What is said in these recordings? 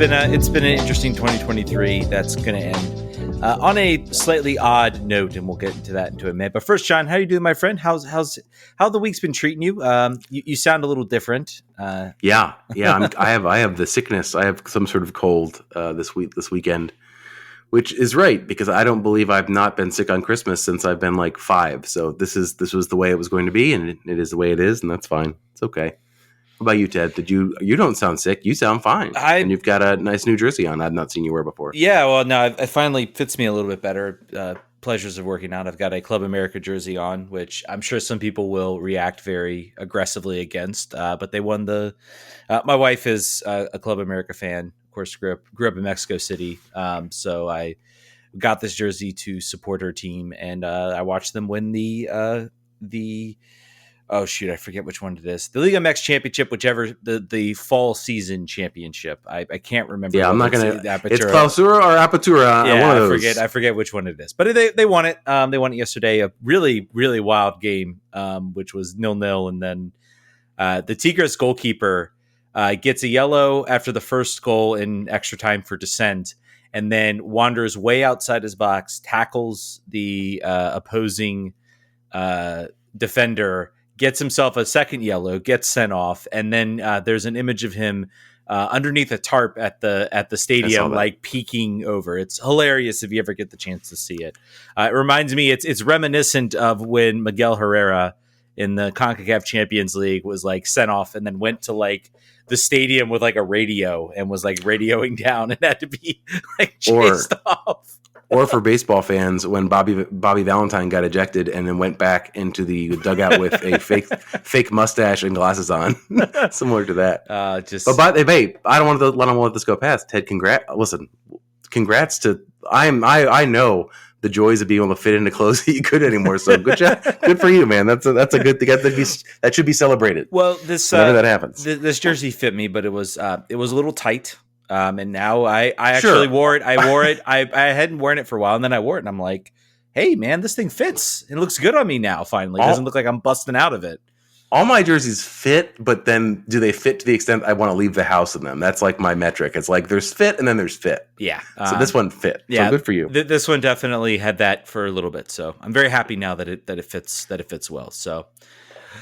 been an interesting 2023 that's going to end on a slightly odd note, and we'll get into that into a minute. But first, John, how you doing, my friend? How the week's been treating you? You sound a little different. Yeah. I have the sickness. I have some sort of cold this weekend, which is right because I don't believe I've not been sick on Christmas since I've been like 5. So this was the way it was going to be, and it is the way it is, and that's fine. It's okay. What about you, Ted? You don't sound sick. You sound fine. And you've got a nice new jersey on. I've not seen you wear before. Yeah, well, no, it finally fits me a little bit better. Pleasures of working out. I've got a Club America jersey on, which I'm sure some people will react very aggressively against. But they won the. My wife is a Club America fan. Of course, grew up in Mexico City. So I got this jersey to support her team, and I watched them win the. Oh shoot, I forget which one it is. The Liga MX Championship, whichever the fall season championship. I can't remember. Yeah, I'm not gonna. It's Clausura or Apertura. Yeah, one of those. I forget which one it is. But they won it. They won it yesterday. A really really wild game, which was 0-0, and then the Tigres goalkeeper gets a yellow after the first goal in extra time for dissent, and then wanders way outside his box, tackles the opposing defender. Gets himself a second yellow, gets sent off, and then there's an image of him underneath a tarp at the stadium, like peeking over. It's hilarious if you ever get the chance to see it. It reminds me, it's reminiscent of when Miguel Herrera in the CONCACAF Champions League was like sent off and then went to like the stadium with like a radio and was like radioing down and had to be like chased off. Or for baseball fans, when Bobby Valentine got ejected and then went back into the dugout with a fake mustache and glasses on, similar to that. I don't want to let this go past. Ted, congrats to I know the joys of being able to fit into clothes that you could anymore. So good job, good for you, man. That's a good thing. That should be celebrated. Well, whenever that happens, this jersey fit me, but it was a little tight. And now I actually wore it. I wore it. I hadn't worn it for a while, and then I wore it, and I'm like, hey, man, this thing fits. It looks good on me now, finally. It doesn't look like I'm busting out of it. All my jerseys fit, but then do they fit to the extent I want to leave the house in them? That's like my metric. It's like there's fit, and then there's fit. Yeah. So this one fit. Yeah. So good for you. This one definitely had that for a little bit. So I'm very happy now that it fits well. So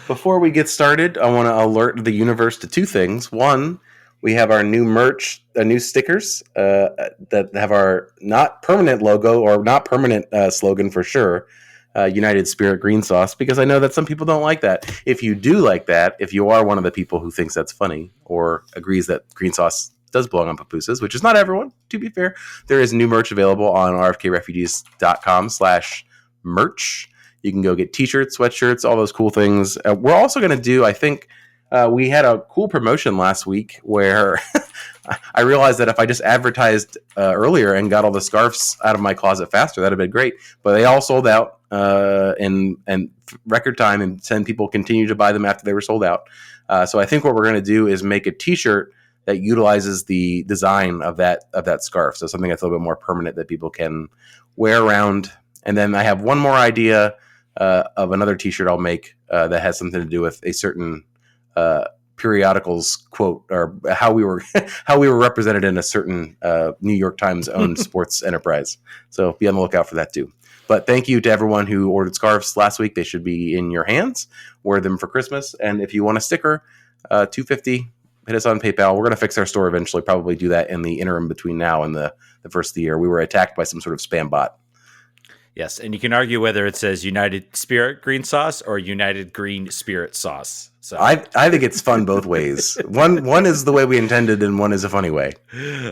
before we get started, I want to alert the universe to two things. One, we have our new merch, new stickers that have our not permanent logo or not permanent slogan for sure, United Spirit Green Sauce, because I know that some people don't like that. If you do like that, if you are one of the people who thinks that's funny or agrees that green sauce does belong on pupusas, which is not everyone, to be fair, there is new merch available on rfkrefugees.com/merch. You can go get t-shirts, sweatshirts, all those cool things. We're also going to do, I think, we had a cool promotion last week where I realized that if I just advertised earlier and got all the scarves out of my closet faster, that'd have been great. But they all sold out in record time, and 10 people continued to buy them after they were sold out. So I think what we're going to do is make a T-shirt that utilizes the design of that scarf. So something that's a little bit more permanent that people can wear around. And then I have one more idea of another T-shirt I'll make that has something to do with a certain periodicals quote, or how we were represented in a certain New York Times owned sports enterprise. So be on the lookout for that too. But thank you to everyone who ordered scarves last week. They should be in your hands. Wear them for Christmas. And if you want a sticker, $250, hit us on PayPal. We're going to fix our store eventually, probably do that in the interim between now and the first of the year. We were attacked by some sort of spam bot. Yes, and you can argue whether it says United Spirit Green Sauce or United Green Spirit Sauce. So I think it's fun both ways. One is the way we intended, and one is a funny way.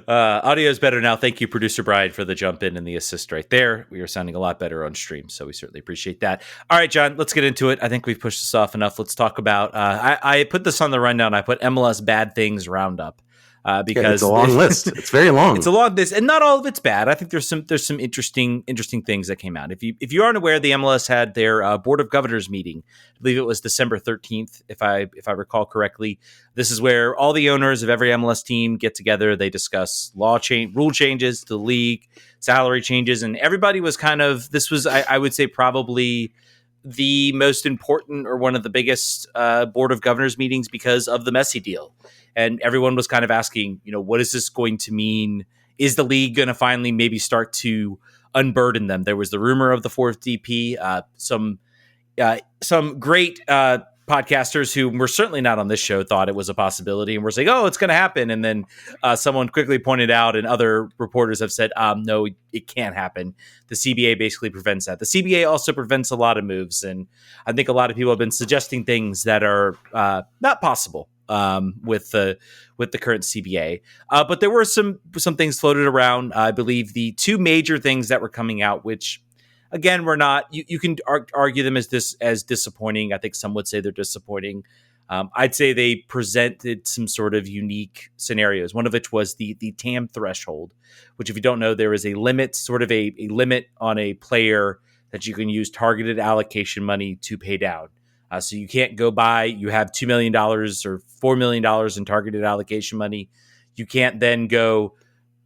Audio is better now. Thank you, Producer Brian, for the jump in and the assist right there. We are sounding a lot better on stream, so we certainly appreciate that. All right, John, let's get into it. I think we've pushed this off enough. Let's talk about I put this on the rundown. I put MLS Bad Things Roundup. Because it's a long list. It's very long. It's a long list, and not all of it's bad. I think there's some interesting things that came out. If you aren't aware, the MLS had their Board of Governors meeting. I believe it was December 13th, if I recall correctly. This is where all the owners of every MLS team get together. They discuss rule changes to the league, salary changes, and everybody was kind of. This was, I would say, probably the most important or one of the biggest board of governors meetings because of the Messi deal. And everyone was kind of asking, what is this going to mean? Is the league going to finally maybe start to unburden them? There was the rumor of the fourth DP. Some great podcasters who were certainly not on this show thought it was a possibility and were saying, oh, it's going to happen. And then someone quickly pointed out, and other reporters have said, no, it can't happen. The CBA basically prevents that. The CBA also prevents a lot of moves. And I think a lot of people have been suggesting things that are not possible with the current CBA. But there were some things floated around. I believe the two major things that were coming out, which again, we're not. You can argue them as disappointing. I think some would say they're disappointing. I'd say they presented some sort of unique scenarios. One of which was the TAM threshold, which, if you don't know, there is a limit, sort of a limit on a player that you can use targeted allocation money to pay down. So you can't go buy. You have $2 million or $4 million in targeted allocation money. You can't then go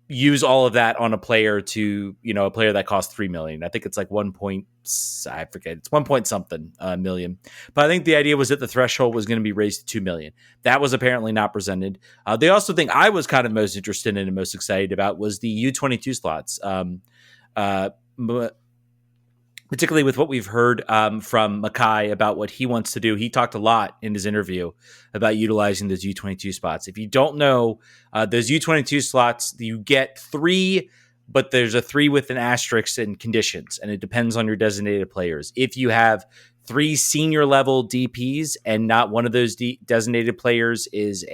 use all of that on a player to, a player that costs $3 million. I think it's like I forget. It's 1 point something million. But I think the idea was that the threshold was going to be raised to $2 million. That was apparently not presented. They also think I was kind of most interested in and most excited about was the U22 slots. Particularly with what we've heard from McKaye about what he wants to do. He talked a lot in his interview about utilizing those U22 spots. If you don't know, those U22 slots, you get 3, but there's a 3 with an asterisk and conditions, and it depends on your designated players. If you have 3 senior level DPs and not one of those designated players is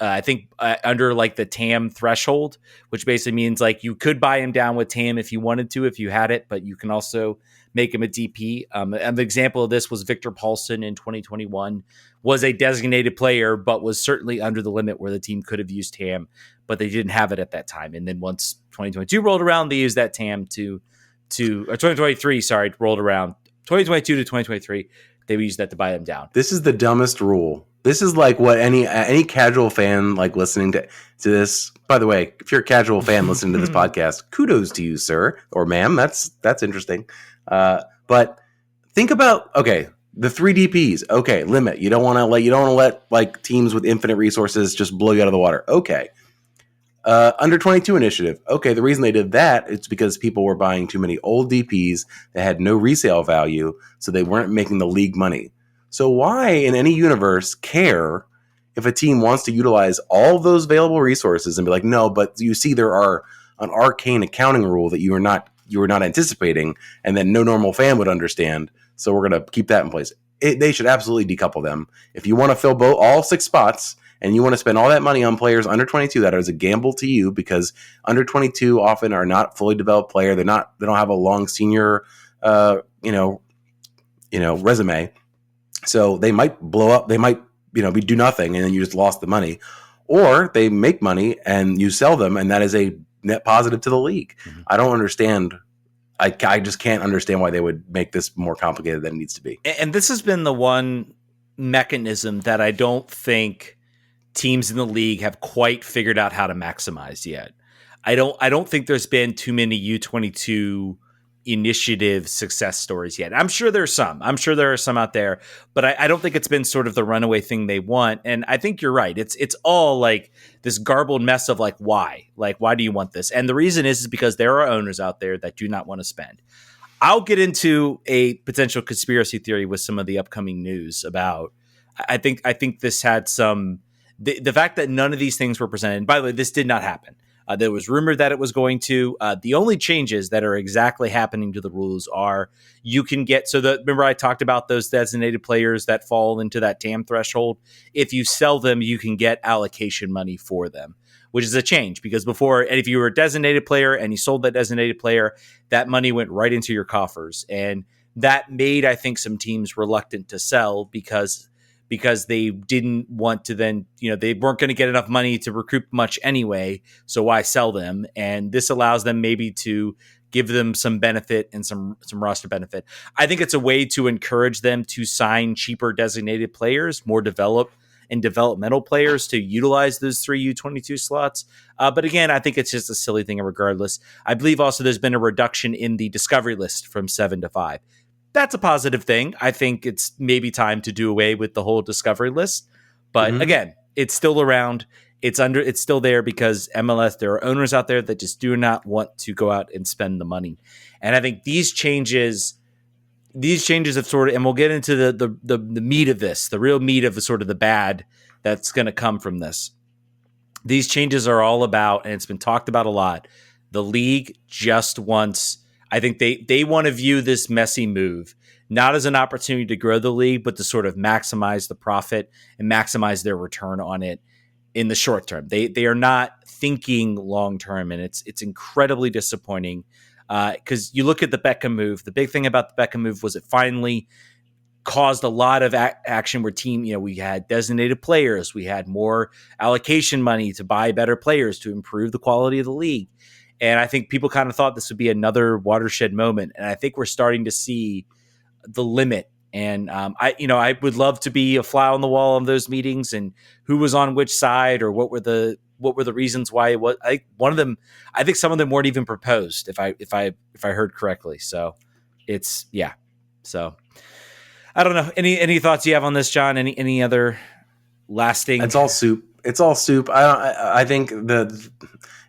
I think under like the TAM threshold, which basically means like you could buy him down with TAM if you wanted to, if you had it, but you can also make him a DP. An example of this was Victor Paulson in 2021 was a designated player, but was certainly under the limit where the team could have used TAM, but they didn't have it at that time. And then once 2022 rolled around, they used that TAM or 2023, rolled around 2022 to 2023. They used that to buy them down. This is the dumbest rule. This is like what any casual fan like listening to this. By the way, if you're a casual fan listening to this podcast, kudos to you, sir or ma'am. That's interesting. But think about the 3 DPs. Okay, limit. You don't want to let like teams with infinite resources just blow you out of the water. Okay. Under 22 initiative. Okay, the reason they did that is because people were buying too many old DPs that had no resale value, so they weren't making the league money. So why in any universe care if a team wants to utilize all of those available resources and be like, no, but you see there are an arcane accounting rule that you were not anticipating and that no normal fan would understand. So we're going to keep that in place. They should absolutely decouple them. If you want to fill all 6 spots and you want to spend all that money on players under 22, that is a gamble to you because under 22 often are not fully developed player. They don't have a long senior, resume. So they might blow up. They might, do nothing, and then you just lost the money. Or they make money and you sell them, and that is a net positive to the league. Mm-hmm. I don't understand. I just can't understand why they would make this more complicated than it needs to be. And this has been the one mechanism that I don't think teams in the league have quite figured out how to maximize yet. I don't think there's been too many U22 initiative success stories yet. I'm sure there are some out there, but I don't think it's been sort of the runaway thing they want. And I think you're right. It's all like this garbled mess of like, why do you want this? And the reason is because there are owners out there that do not want to spend. I'll get into a potential conspiracy theory with some of the upcoming news about, I think this had some, the fact that none of these things were presented. By the way, this did not happen. There was rumored that it was going to. The only changes that are exactly happening to the rules are you can get. Remember I talked about those designated players that fall into that TAM threshold. If you sell them, you can get allocation money for them, which is a change because before, and if you were a designated player and you sold that designated player, that money went right into your coffers. And that made, I think, some teams reluctant to sell because they didn't want to then, they weren't going to get enough money to recoup much anyway. So why sell them? And this allows them maybe to give them some benefit and some roster benefit. I think it's a way to encourage them to sign cheaper designated players, more developed and developmental players to utilize those 3 U22 slots. But again, I think it's just a silly thing regardless. I believe also there's been a reduction in the discovery list from 7 to 5. That's a positive thing. I think it's maybe time to do away with the whole discovery list. But again, it's still around. It's still there because MLS, there are owners out there that just do not want to go out and spend the money. And I think these changes have sort of, and we'll get into the meat of this, the real meat of the sort of the bad that's going to come from this. These changes are all about, and it's been talked about a lot, the league just wants, I think they want to view this Messi move not as an opportunity to grow the league, but to sort of maximize the profit and maximize their return on it in the short term. They are not thinking long term, and it's incredibly disappointing because you look at the Beckham move. The big thing about the Beckham move was it finally caused a lot of action where we had designated players, we had more allocation money to buy better players to improve the quality of the league. And I think people kind of thought this would be another watershed moment. And I think we're starting to see the limit. And I would love to be a fly on the wall on those meetings and who was on which side or what were the reasons why it was. I think some of them weren't even proposed if I heard correctly. So it's, yeah. So I don't know. Any thoughts you have on this, John? Any other lasting? It's all soup. I think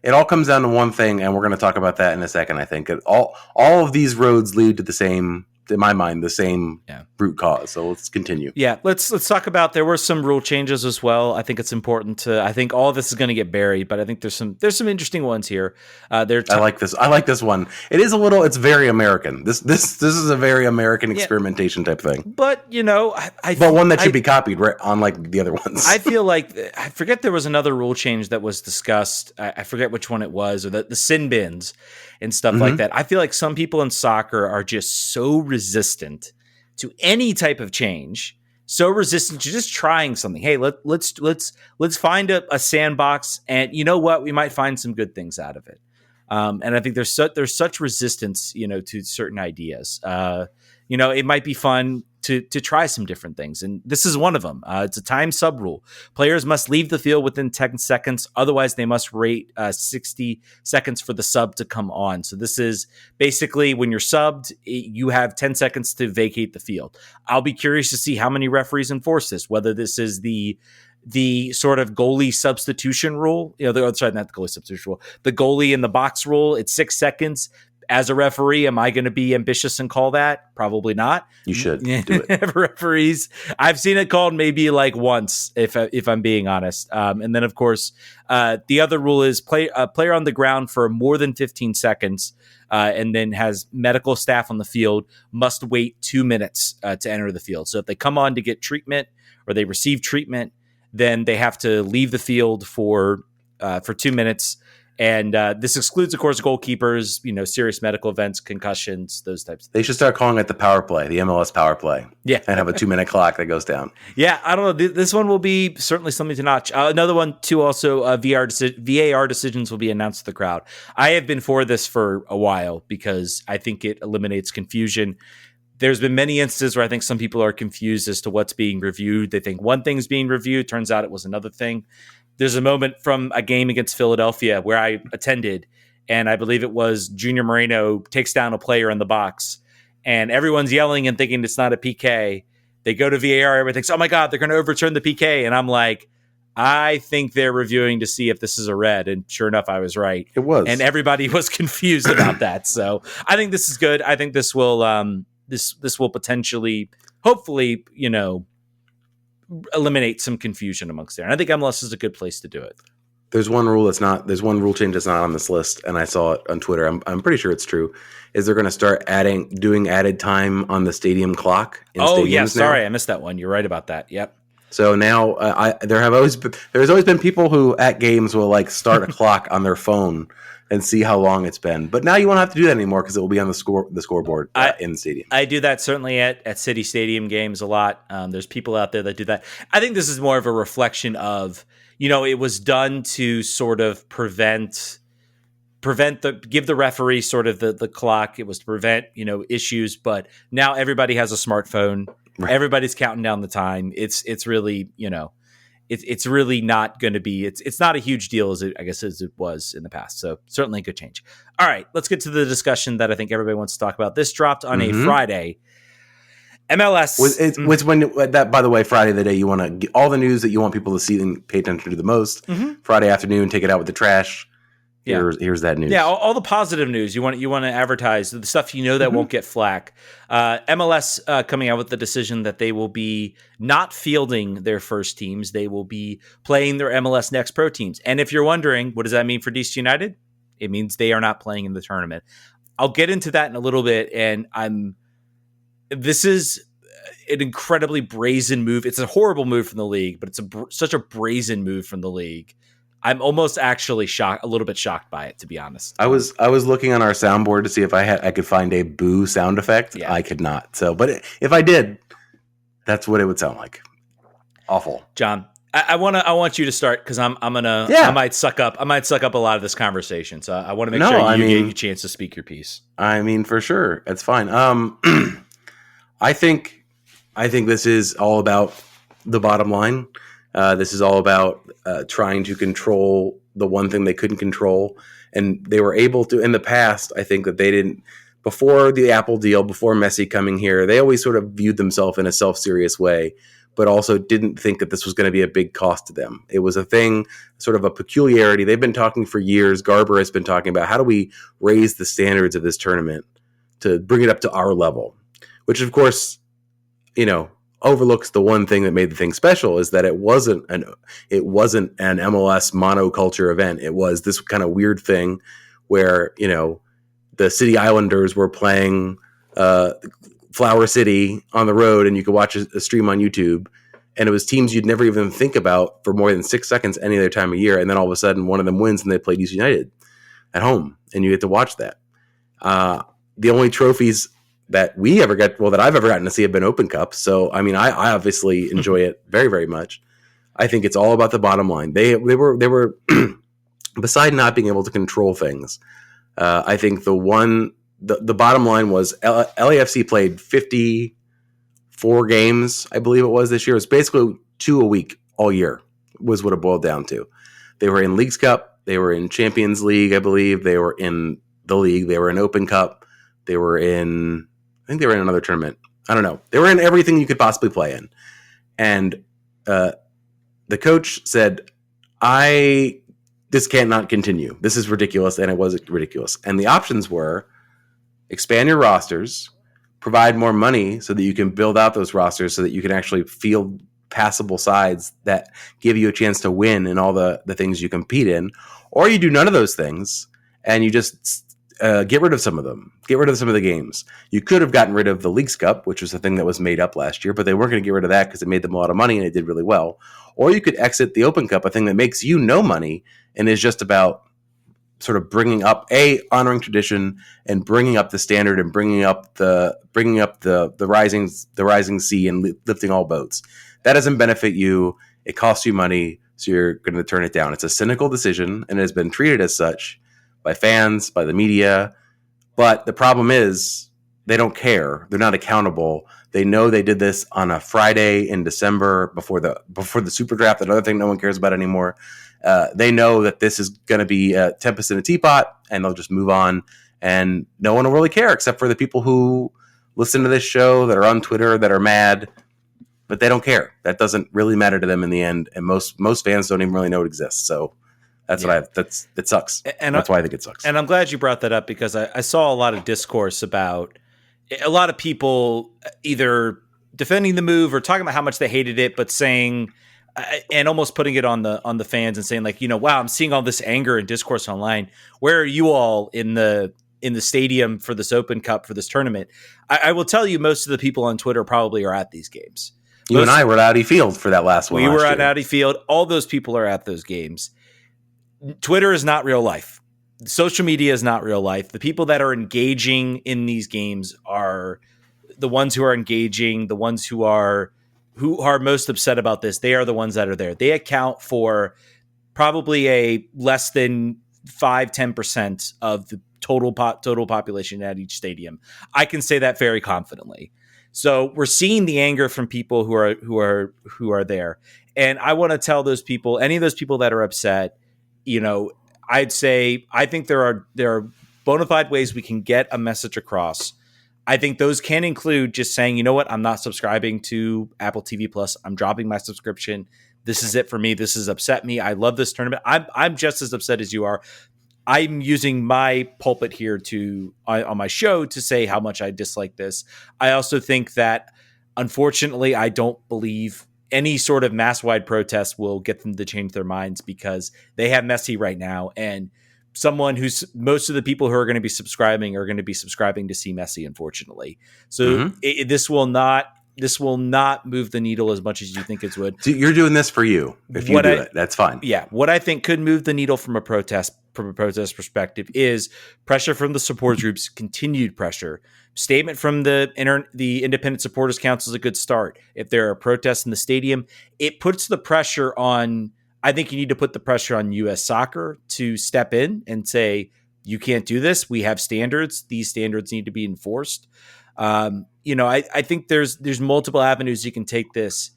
it all comes down to one thing, and we're going to talk about that in a second. I think all of these roads lead to the same, in my mind, the same root cause. So let's continue. Yeah, let's talk about, there were some rule changes as well. I think it's important to, I think all of this is going to get buried, but I think there's some interesting ones here. I like this one. It's very American. This is a very American experimentation type thing. But but one that should be copied, right, unlike the other ones. I feel like, I forget there was another rule change that was discussed. I forget which one it was, or the sin bins and stuff like that. I feel like some people in soccer are just so resistant to any type of change, so resistant to just trying something. Hey, let's find a sandbox, and you know what? We might find some good things out of it. And I think there's such resistance, to certain ideas. It might be fun to try some different things. And this is one of them. It's a time sub rule. Players must leave the field within 10 seconds. Otherwise, they must wait 60 seconds for the sub to come on. So this is basically when you're subbed, you have 10 seconds to vacate the field. I'll be curious to see how many referees enforce this, whether this is the sort of goalie substitution rule, not the goalie substitution rule, the goalie in the box rule. It's 6 seconds. As a referee, am I going to be ambitious and call that? Probably not. You should do it. Referees, I've seen it called maybe like once, if I'm being honest. And then, of course, the other rule is player on the ground for more than 15 seconds and then has medical staff on the field must wait 2 minutes to enter the field. So if they come on to get treatment or they receive treatment, then they have to leave the field for 2 minutes. And this excludes, of course, goalkeepers, serious medical events, concussions, those types of things. They should start calling it the power play, the MLS power play. Yeah. And have a 2-minute clock that goes down. Yeah, I don't know. This one will be certainly something to notch. Another one, too, also, VAR decisions will be announced to the crowd. I have been for this for a while because I think it eliminates confusion. There's been many instances where I think some people are confused as to what's being reviewed. They think one thing's being reviewed. Turns out it was another thing. There's a moment from a game against Philadelphia where I attended, and I believe it was Junior Moreno takes down a player in the box, and everyone's yelling and thinking it's not a PK. They go to VAR, everyone thinks, oh my God, they're going to overturn the PK. And I'm like, I think they're reviewing to see if this is a red. And sure enough, I was right. It was. And everybody was confused about that. So I think this is good. I think this will this will potentially, hopefully, eliminate some confusion amongst there. And I think MLS is a good place to do it. There's one rule change that's not on this list, and I saw it on Twitter. I'm pretty sure it's true. Is they're going to start doing added time on the stadium clock? Sorry, I missed that one. You're right about that. Yep. So now there's always been people who at games will start a clock on their phone and see how long it's been. But now you won't have to do that anymore because it will be on the scoreboard in the stadium. I do that certainly at City Stadium games a lot. There's people out there that do that. I think this is more of a reflection of, it was done to sort of give the referee sort of the clock. It was to prevent, issues. But now everybody has a smartphone. Right. Everybody's counting down the time. It's really, it's really not going to be, it's not a huge deal as it was in the past. So certainly a good change. All right, let's get to the discussion that I think everybody wants to talk about. This dropped on a Friday. MLS. Which when that, by the way, Friday, the day you want to get all the news that you want people to see and pay attention to the most. Friday afternoon, take it out with the trash. Here's that news. Yeah, all the positive news. You want to advertise the stuff that won't get flack. MLS coming out with the decision that they will be not fielding their first teams. They will be playing their MLS Next Pro teams. And if you're wondering, what does that mean for DC United? It means they are not playing in the tournament. I'll get into that in a little bit. And this is an incredibly brazen move. It's a horrible move from the league, but it's such a brazen move from the league. I'm almost actually a little bit shocked by it, to be honest. I was looking on our soundboard to see if I could find a boo sound effect. Yeah. I could not. So, but if I did, that's what it would sound like. Awful. John, I want you to start because I might suck up a lot of this conversation. So I want to make sure you get a chance to speak your piece. I mean, for sure, it's fine. I think this is all about the bottom line. This is all about trying to control the one thing they couldn't control. And they were able to, in the past, I think that they didn't, before the Apple deal, before Messi coming here, they always sort of viewed themselves in a self-serious way, but also didn't think that this was going to be a big cost to them. It was a thing, sort of a peculiarity. They've been talking for years. Garber has been talking about how do we raise the standards of this tournament to bring it up to our level, which of course, overlooks the one thing that made the thing special is that it wasn't an MLS monoculture event. It was this kind of weird thing where, the City Islanders were playing Flower City on the road and you could watch a stream on YouTube. And it was teams you'd never even think about for more than 6 seconds any other time of year. And then all of a sudden one of them wins and they played DC United at home and you get to watch that. The only trophies that that I've ever gotten to see have been Open Cup. So, I mean, I obviously enjoy it very, very much. I think it's all about the bottom line. They were beside not being able to control things. I think the bottom line was LAFC played 54 games, I believe it was this year. It was basically 2 a week all year was what it boiled down to. They were in Leagues Cup. They were in Champions League, I believe. They were in the league. They were in Open Cup. They were in, I think they were in another tournament. I don't know. They were in everything you could possibly play in. And the coach said, this cannot continue. This is ridiculous. And it was ridiculous. And the options were expand your rosters, provide more money so that you can build out those rosters so that you can actually field passable sides that give you a chance to win in all the things you compete in. Or you do none of those things and you just get rid of some of them. Get rid of some of the games. You could have gotten rid of the Leagues Cup, which was the thing that was made up last year, but they weren't going to get rid of that because it made them a lot of money and it did really well. Or you could exit the Open Cup, a thing that makes you no money and is just about sort of bringing up honoring tradition and bringing up the standard and bringing up the rising sea and lifting all boats. That doesn't benefit you. It costs you money, so you're going to turn it down. It's a cynical decision and it has been treated as such by fans, by the media. But the problem is they don't care. They're not accountable. They know they did this on a Friday in December before the Super Draft, another thing no one cares about anymore. They know that this is going to be a tempest in a teapot, and they'll just move on, and no one will really care except for the people who listen to this show, that are on Twitter, that are mad, but they don't care. That doesn't really matter to them in the end, and most fans don't even really know it exists. So that's it sucks. And that's why I think it sucks. And I'm glad you brought that up because I saw a lot of discourse about a lot of people either defending the move or talking about how much they hated it, but saying and almost putting it on the fans and saying like, wow, I'm seeing all this anger and discourse online. Where are you all in the stadium for this Open Cup, for this tournament? I will tell you, most of the people on Twitter probably are at these games. You and I were at Audi Field for that last one. We were at Audi Field. All those people are at those games. Twitter is not real life. Social media is not real life. The people that are engaging in these games are the ones who are engaging, the ones who are most upset about this. They are the ones that are there. They account for probably a less than 5-10% of the total population at each stadium. I can say that very confidently. So we're seeing the anger from people who are there. And I want to tell those people, any of those people that are upset, I'd say I think there are bona fide ways we can get a message across. I think those can include just saying, you know what, I'm not subscribing to Apple TV Plus. I'm dropping my subscription. This is it for me. This has upset me. I love this tournament. I'm just as upset as you are. I'm using my pulpit here on my show to say how much I dislike this. I also think that, unfortunately, I don't believe any sort of mass-wide protest will get them to change their minds, because they have Messi right now, and most of the people who are going to be subscribing to see Messi, unfortunately. So this will not move the needle as much as you think it would. So you're doing this for you. If you do it, that's fine. Yeah. What I think could move the needle from a protest perspective is pressure from the supporters groups, continued pressure. Statement from the Independent Supporters Council is a good start. If there are protests in the stadium, it puts the pressure on. I think you need to put the pressure on U.S. Soccer to step in and say, you can't do this. We have standards. These standards need to be enforced. I think there's multiple avenues you can take this,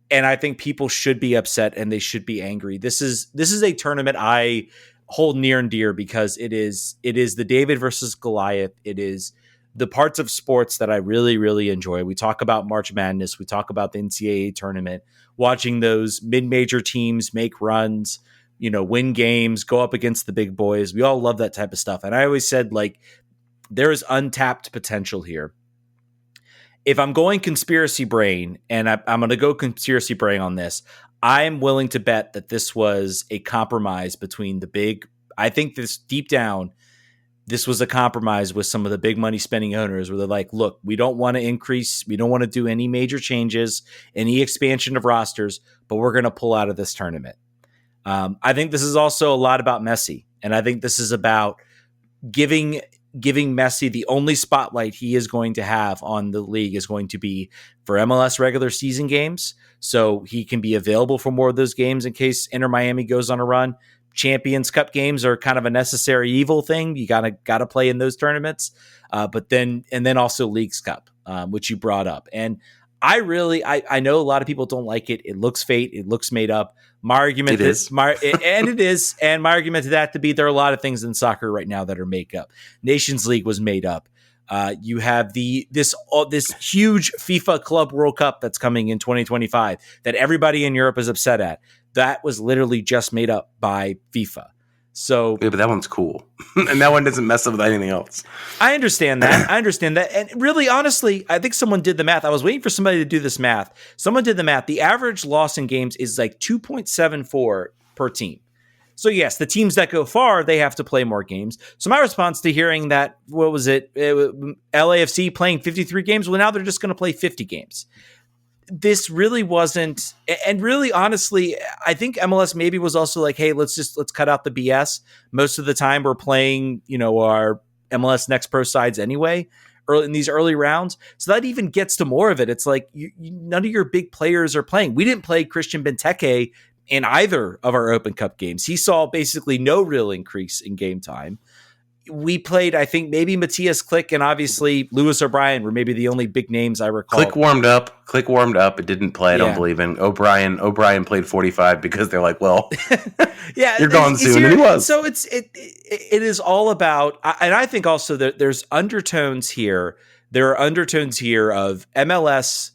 and I think people should be upset and they should be angry. This is a tournament I hold near and dear, because it is the David versus Goliath. It is the parts of sports that I really, really enjoy. We talk about March Madness. We talk about the NCAA tournament, watching those mid-major teams make runs, win games, go up against the big boys. We all love that type of stuff. And I always said, there is untapped potential here. If I'm going conspiracy brain, and I'm going to go conspiracy brain on this, I'm willing to bet that this was a compromise between I think this deep down, this was a compromise with some of the big money spending owners, where they're like, look, we don't want to do any major changes, any expansion of rosters, but we're going to pull out of this tournament. I think this is also a lot about Messi. And I think this is about giving Messi the only spotlight he is going to have on the league is going to be for MLS regular season games. So he can be available for more of those games in case Inter Miami goes on a run. Champions Cup games are kind of a necessary evil thing. You gotta play in those tournaments. But then also Leagues Cup, which you brought up. And I know a lot of people don't like it. It looks fake. It looks made up. My argument is, and my argument to that to be, there are a lot of things in soccer right now that are made up. Nations League was made up. You have this huge FIFA Club World Cup that's coming in 2025 that everybody in Europe is upset at. That was literally just made up by FIFA. So, yeah, but that one's cool, and that one doesn't mess up with anything else. I understand that. And really, honestly, I think someone did the math. I was waiting for somebody to do this math. Someone did the math. The average loss in games is like 2.74 per team. So yes, the teams that go far, they have to play more games. So my response to hearing that, what was it? LAFC playing 53 games. Well, now they're just going to play 50 games. This really wasn't, and really, honestly, I think MLS maybe was also like, hey, let's cut out the BS. Most of the time we're playing, our MLS Next Pro sides anyway, early in these early rounds. So that even gets to more of it. It's like none of your big players are playing. We didn't play Christian Benteke in either of our Open Cup games. He saw basically no real increase in game time. We played, I think, maybe Matthias Klick and obviously Lewis O'Brien were maybe the only big names I recall. Klick warmed up. It didn't play. I don't believe in O'Brien played 45 because they're like, well, yeah, you're gone soon. And he was. So it is all about, and I think also that there's undertones here. There are undertones here of MLS.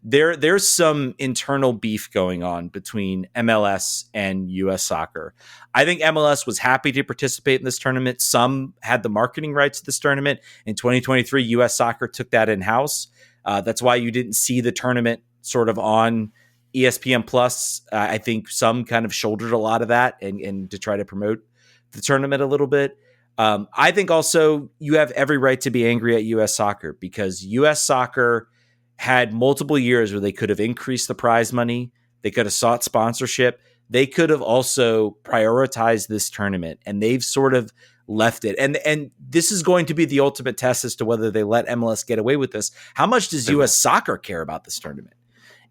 There's some internal beef going on between MLS and U.S. Soccer. I think MLS was happy to participate in this tournament. Some had the marketing rights to this tournament. In 2023, U.S. Soccer took that in-house. That's why you didn't see the tournament sort of on ESPN Plus. I think some kind of shouldered a lot of that and to try to promote the tournament a little bit. I think also you have every right to be angry at U.S. Soccer, because U.S. Soccer had multiple years where they could have increased the prize money. They could have sought sponsorship. They could have also prioritized this tournament, and they've sort of left it. And this is going to be the ultimate test as to whether they let MLS get away with this. How much does U.S. Soccer care about this tournament?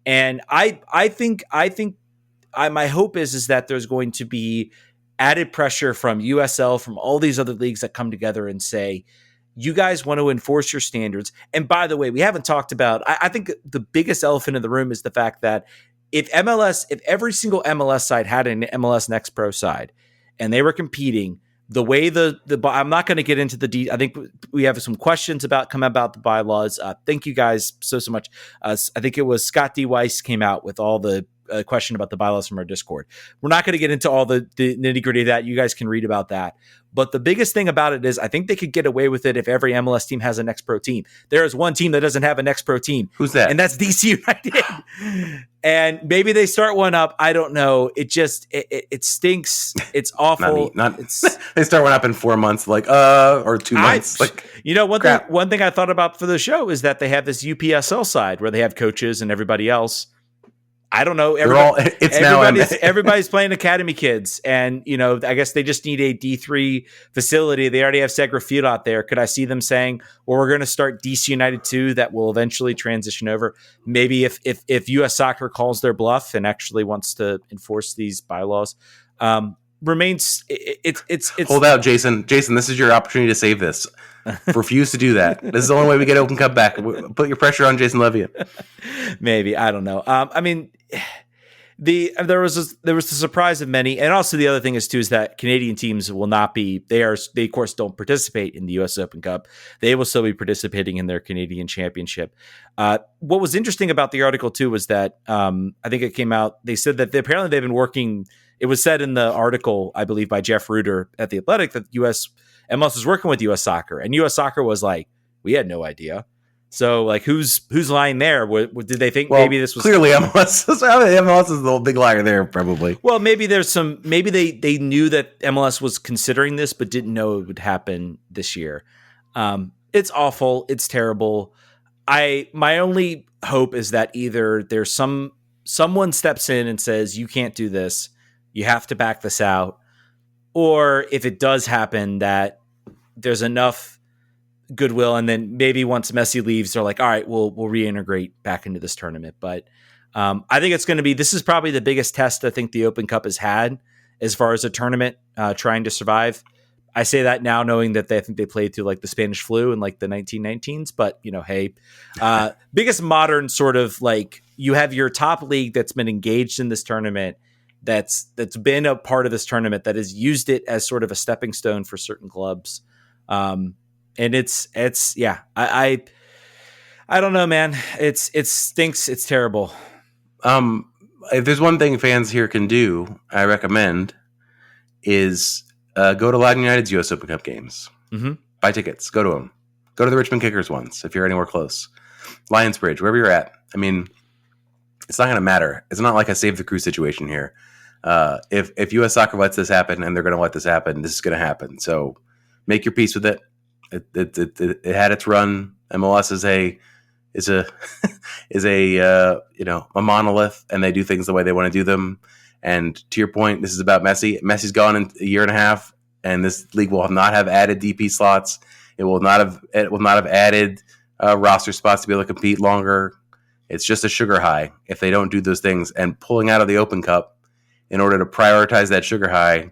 And I think my hope is that there's going to be added pressure from USL, from all these other leagues that come together and say, you guys want to enforce your standards. And by the way, we haven't talked about, I think the biggest elephant in the room is the fact that if every single MLS side had an MLS Next Pro side and they were competing, the way I'm not going to get into I think we have some questions about the bylaws. Thank you guys so much. I think it was Scott D. Weiss came out with all the question about the bylaws from our Discord. We're not going to get into all the nitty gritty of that. You guys can read about that. But the biggest thing about it is I think they could get away with it if every MLS team has a Next Pro team. There is one team that doesn't have a Next Pro team. Who's that? And that's DC United. And maybe they start one up. I don't know. It just, it stinks. It's awful. They start one up in 4 months, or 2 months. One thing I thought about for the show is that they have this UPSL side where they have coaches and everybody else. I don't know. Everybody's playing academy kids, and I guess they just need a D3 facility. They already have Segra Field out there. Could I see them saying, "Well, we're going to start DC United 2 that will eventually transition over"? Maybe if U.S. Soccer calls their bluff and actually wants to enforce these bylaws, remains it's hold out, Jason. Jason, this is your opportunity to save this. Refuse to do that. This is the only way we get Open Cup back. Put your pressure on Jason Levia. Maybe, I don't know. There was the surprise of many, and also the other thing is that Canadian teams will not be. They of course don't participate in the U.S. Open Cup. They will still be participating in their Canadian Championship. What was interesting about the article too was that I think it came out. They said that apparently they've been working. It was said in the article, I believe, by Jeff Reuter at The Athletic that MLS was working with U.S. Soccer, and U.S. Soccer was like, we had no idea. So, who's lying there? Did they think maybe this was clearly MLS? MLS is the big liar there, probably. Well, maybe maybe they knew that MLS was considering this, but didn't know it would happen this year. It's awful. It's terrible. My only hope is that either there's someone steps in and says, you can't do this. You have to back this out. Or if it does happen, that there's enough goodwill, and then maybe once Messi leaves, they're like, all right, we'll reintegrate back into this tournament. But I think it's going to be, this is probably the biggest test I think the Open Cup has had as far as a tournament trying to survive. I say that now knowing that I think they played through the Spanish flu in the 1919s, but hey, biggest modern sort of you have your top league that's been engaged in this tournament, that's been a part of this tournament, that has used it as sort of a stepping stone for certain clubs. And it's I don't know, man. It stinks. It's terrible. If there's one thing fans here can do, I recommend is go to Loudoun United's U.S. Open Cup games. Mm-hmm. Buy tickets. Go to them. Go to the Richmond Kickers ones if you're anywhere close. Lions Bridge, wherever you're at. I mean, it's not going to matter. It's not like a save the crew situation here. If U.S. Soccer lets this happen, and they're going to let this happen, this is going to happen. So make your peace with it. It had its run. MLS is a monolith, and they do things the way they want to do them. And to your point, this is about Messi. Messi's gone in a year and a half, and this league will not have added DP slots. It will not have added roster spots to be able to compete longer. It's just a sugar high if they don't do those things. And pulling out of the Open Cup in order to prioritize that sugar high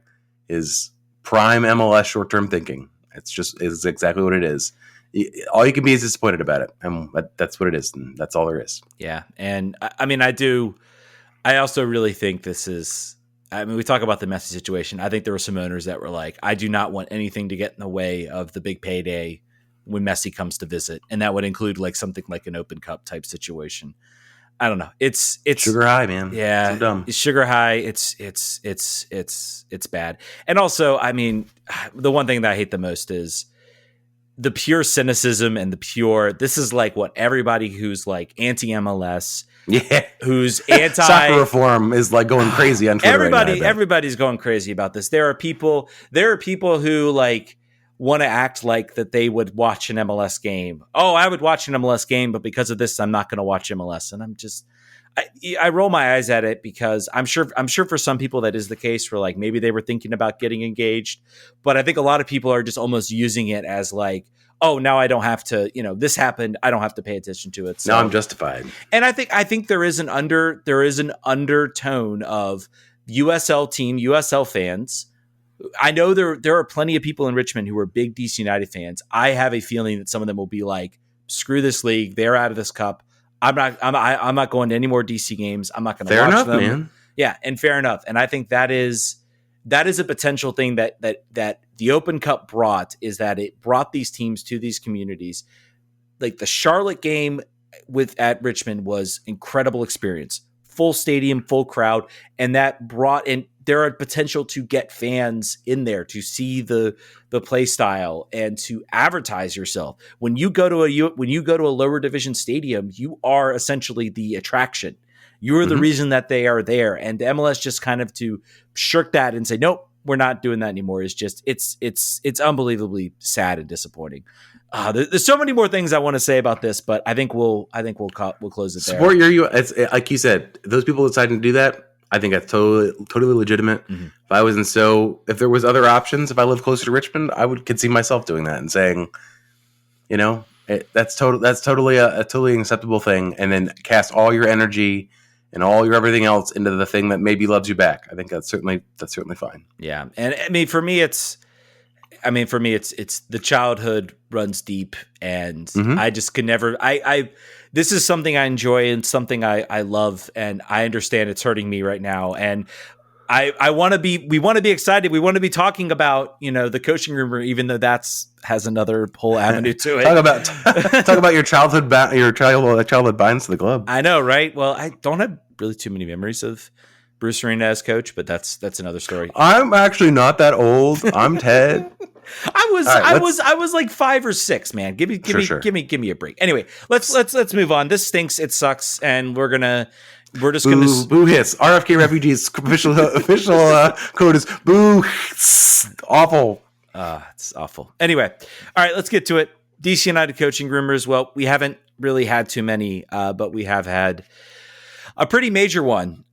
is prime MLS short-term thinking. It's exactly what it is. All you can be is disappointed about it, and that's what it is, and that's all there is. Yeah, and I mean, I also really think this is. I mean, we talk about the Messi situation. I think there were some owners that were like, I do not want anything to get in the way of the big payday when Messi comes to visit, and that would include something like an Open Cup type situation. I don't know. It's sugar high, man. Yeah, so dumb. It's sugar high. It's bad. And also, I mean, the one thing that I hate the most is the pure cynicism and this is what everybody who's anti-MLS, who's anti soccer reform is going crazy on Twitter. Everybody's going crazy about this. There are people who want to act like that they would watch an MLS game. Oh, I would watch an MLS game, but because of this, I'm not going to watch MLS. And I'm just, I roll my eyes at it because I'm sure for some people that is the case where maybe they were thinking about getting engaged, but I think a lot of people are just almost using it as oh, now I don't have to, this happened. I don't have to pay attention to it. So, now I'm justified. And I think there is an undertone of USL fans I know there are plenty of people in Richmond who are big DC United fans. I have a feeling that some of them will be like, screw this league. They're out of this cup. I'm not going to any more DC games. I'm not going to watch enough, them. Man. Yeah, and fair enough. And I think that is a potential thing that the Open Cup brought, is that it brought these teams to these communities. Like the Charlotte game at Richmond was incredible experience. Full stadium, full crowd, and that brought in, there are potential to get fans in there to see the play style and to advertise yourself. When you go to a lower division stadium, you are essentially the attraction. You are the reason that they are there. And the MLS just kind of to shirk that and say, nope, we're not doing that anymore, is just it's unbelievably sad and disappointing. There's so many more things I want to say about this, but I think we'll close it there. Support it's like you said, those people deciding to do that, I think that's totally legitimate. If there was other options, if I lived closer to Richmond, could see myself doing that and saying, that's totally a totally acceptable thing, and then cast all your energy and all your everything else into the thing that maybe loves you back. I think that's certainly fine. Yeah, and I mean for me it's the childhood runs deep, and I just can never. This is something I enjoy and something I love, and I understand it's hurting me right now. And we want to be excited. We want to be talking about, the coaching rumor, even though has another whole avenue to it. talk about your childhood binds to the club. I know, right? Well, I don't have really too many memories of Bruce Arena as coach, but that's another story. I'm actually not that old. I'm Ted. I was like 5 or 6, man. Give me a break. Anyway, let's move on. This stinks. It sucks, and we're just gonna boo hiss. RFK Refugees official code is boo. Awful. It's awful. Anyway, all right, let's get to it. DC United coaching rumors. Well, we haven't really had too many, but we have had a pretty major one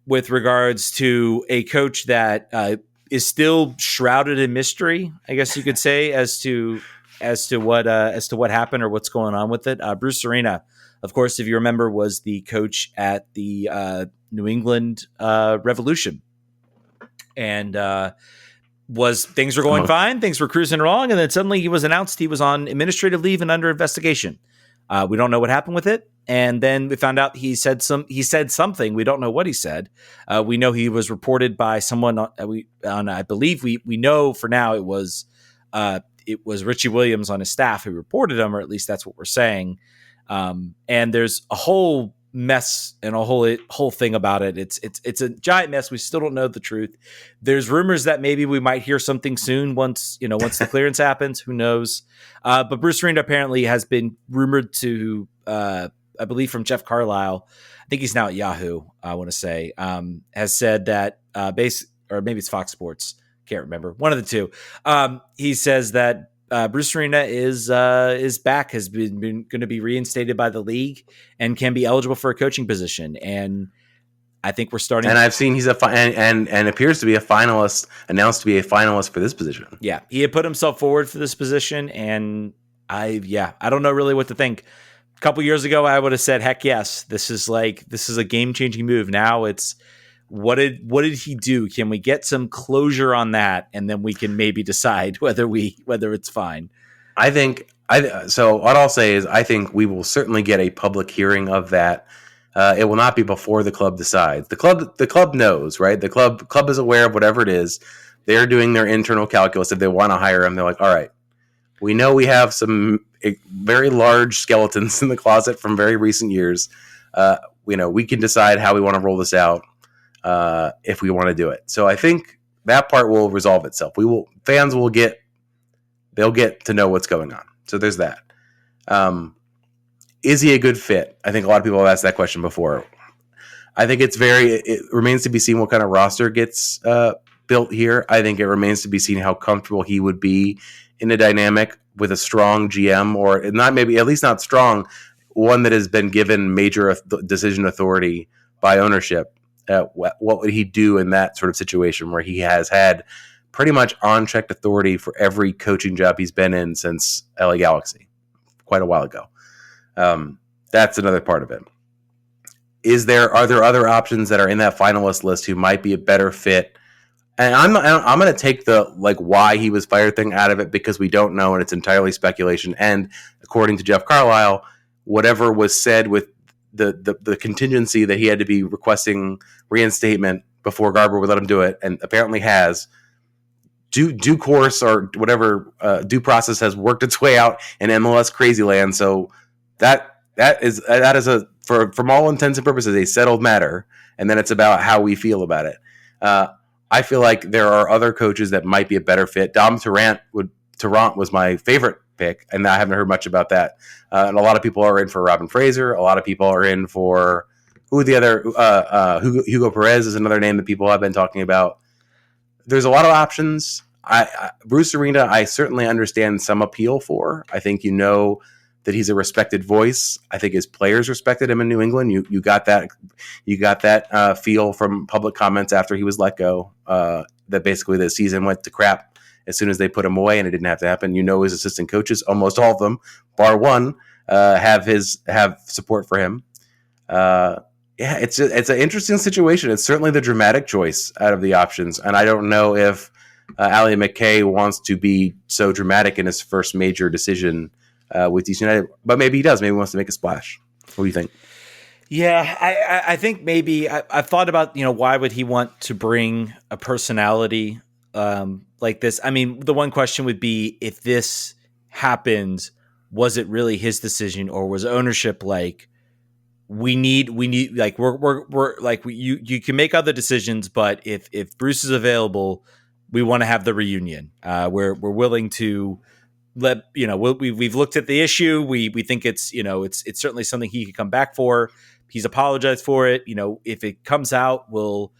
with regards to a coach that is still shrouded in mystery, I guess you could say, as to what happened or what's going on with it. Bruce Arena, of course, if you remember, was the coach at the New England Revolution, and things were going fine, things were cruising along, and then suddenly he was announced he was on administrative leave and under investigation. We don't know what happened with it. And then we found out he said something. We don't know what he said. We know he was reported by someone I believe we know for now it was Richie Williams on his staff who reported him, or at least that's what we're saying. And there's a whole mess and a whole thing about it. It's a giant mess. We still don't know the truth. There's rumors that maybe we might hear something soon once the clearance happens. Who knows? But Bruce Arena apparently has been rumored to, I believe from Jeff Carlisle, I think he's now at Yahoo, I want to say, has said that or maybe it's Fox Sports, can't remember, one of the two. He says that Bruce Arena is back, has been going to be reinstated by the league and can be eligible for a coaching position. And I think we're starting. And I've seen he's and appears to be a finalist, announced to be a finalist for this position. Yeah, he had put himself forward for this position, and I don't know really what to think. A couple years ago, I would have said, heck yes, this is a game-changing move. Now it's what did he do? Can we get some closure on that, and then we can maybe decide whether it's fine. So what I'll say is I think we will certainly get a public hearing of that. It will not be before the club decides. The club knows, right? The club is aware of whatever it is. They're doing their internal calculus. If they want to hire him, they're like, all right, we know we have some very large skeletons in the closet from very recent years. We can decide how we want to roll this out if we want to do it. So I think that part will resolve itself. Fans will get to know what's going on. So there's that. Is he a good fit? I think a lot of people have asked that question before. I think it remains to be seen what kind of roster gets built here. I think it remains to be seen how comfortable he would be in a dynamic with a strong GM, or at least not strong, one that has been given major decision authority by ownership. What would he do in that sort of situation where he has had pretty much on-check authority for every coaching job he's been in since LA Galaxy quite a while ago? That's another part of it. Are there other options that are in that finalist list who might be a better fit And I'm going to take the like why he was fired thing out of it because we don't know and it's entirely speculation. And according to Jeff Carlisle, whatever was said with the contingency that he had to be requesting reinstatement before Garber would let him do it, and apparently has due course or whatever due process has worked its way out in MLS crazy land. So that is a from all intents and purposes a settled matter, and then it's about how we feel about it. I feel like there are other coaches that might be a better fit. Tarrant was my favorite pick, and I haven't heard much about that. And a lot of people are in for Robin Fraser. A lot of people are in for Hugo Perez is another name that people have been talking about. There's a lot of options. Bruce Arena, I certainly understand some appeal for. I think that he's a respected voice. I think his players respected him in New England. You got that feel from public comments after he was let go. That basically the season went to crap as soon as they put him away, and it didn't have to happen. His assistant coaches, almost all of them, bar one, have support for him. It's an interesting situation. It's certainly the dramatic choice out of the options, and I don't know if Ali McKaye wants to be so dramatic in his first major decision with DC United, but maybe he does. Maybe he wants to make a splash. What do you think? Yeah, I think maybe I've thought about, why would he want to bring a personality like this? I mean, the one question would be, if this happened, was it really his decision, or was ownership like, we need like we're like you can make other decisions, but if Bruce is available, we want to have the reunion. We're willing to we've looked at the issue. We think it's certainly something he could come back for. He's apologized for it. If it comes out, we'll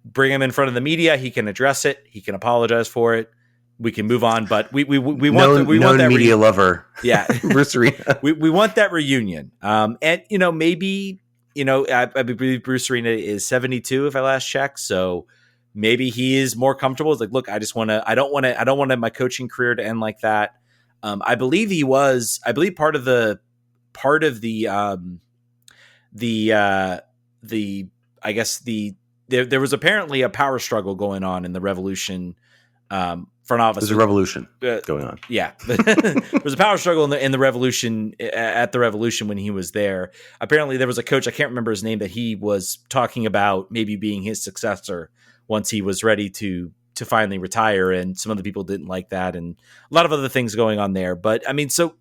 bring him in front of the media. He can address it. He can apologize for it. We can move on. But we want that media lover. Yeah, Bruce Arena. we want that reunion. And maybe I believe Bruce Arena is 72 if I last checked. So maybe he is more comfortable. It's like, look, I don't want my coaching career to end like that. I believe part of the there was apparently a power struggle going on in the Revolution front office. There's a revolution going on. Yeah, there was a power struggle in the Revolution at the Revolution when he was there. Apparently, there was a coach, I can't remember his name, that he was talking about maybe being his successor once he was ready to finally retire, and some other people didn't like that, and a lot of other things going on there. But I mean, so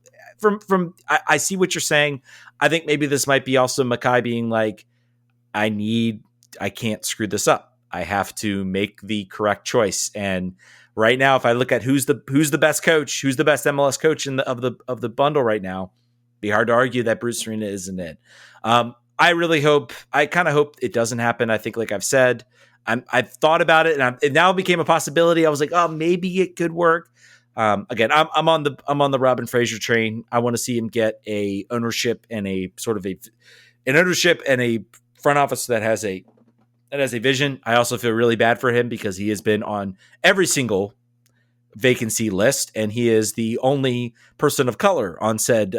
I see what you're saying. I think maybe this might be also McKaye being like, I can't screw this up. I have to make the correct choice. And right now, if I look at who's the best coach, who's the best MLS coach of the bundle right now, be hard to argue that Bruce Arena isn't it. I kind of hope it doesn't happen. I think, like I've said, I've thought about it, and it now became a possibility. I was like, oh, maybe it could work. Again, I'm on the Robin Fraser train. I want to see him get a ownership and a sort of an ownership and a front office that has a vision. I also feel really bad for him because he has been on every single vacancy list, and he is the only person of color on said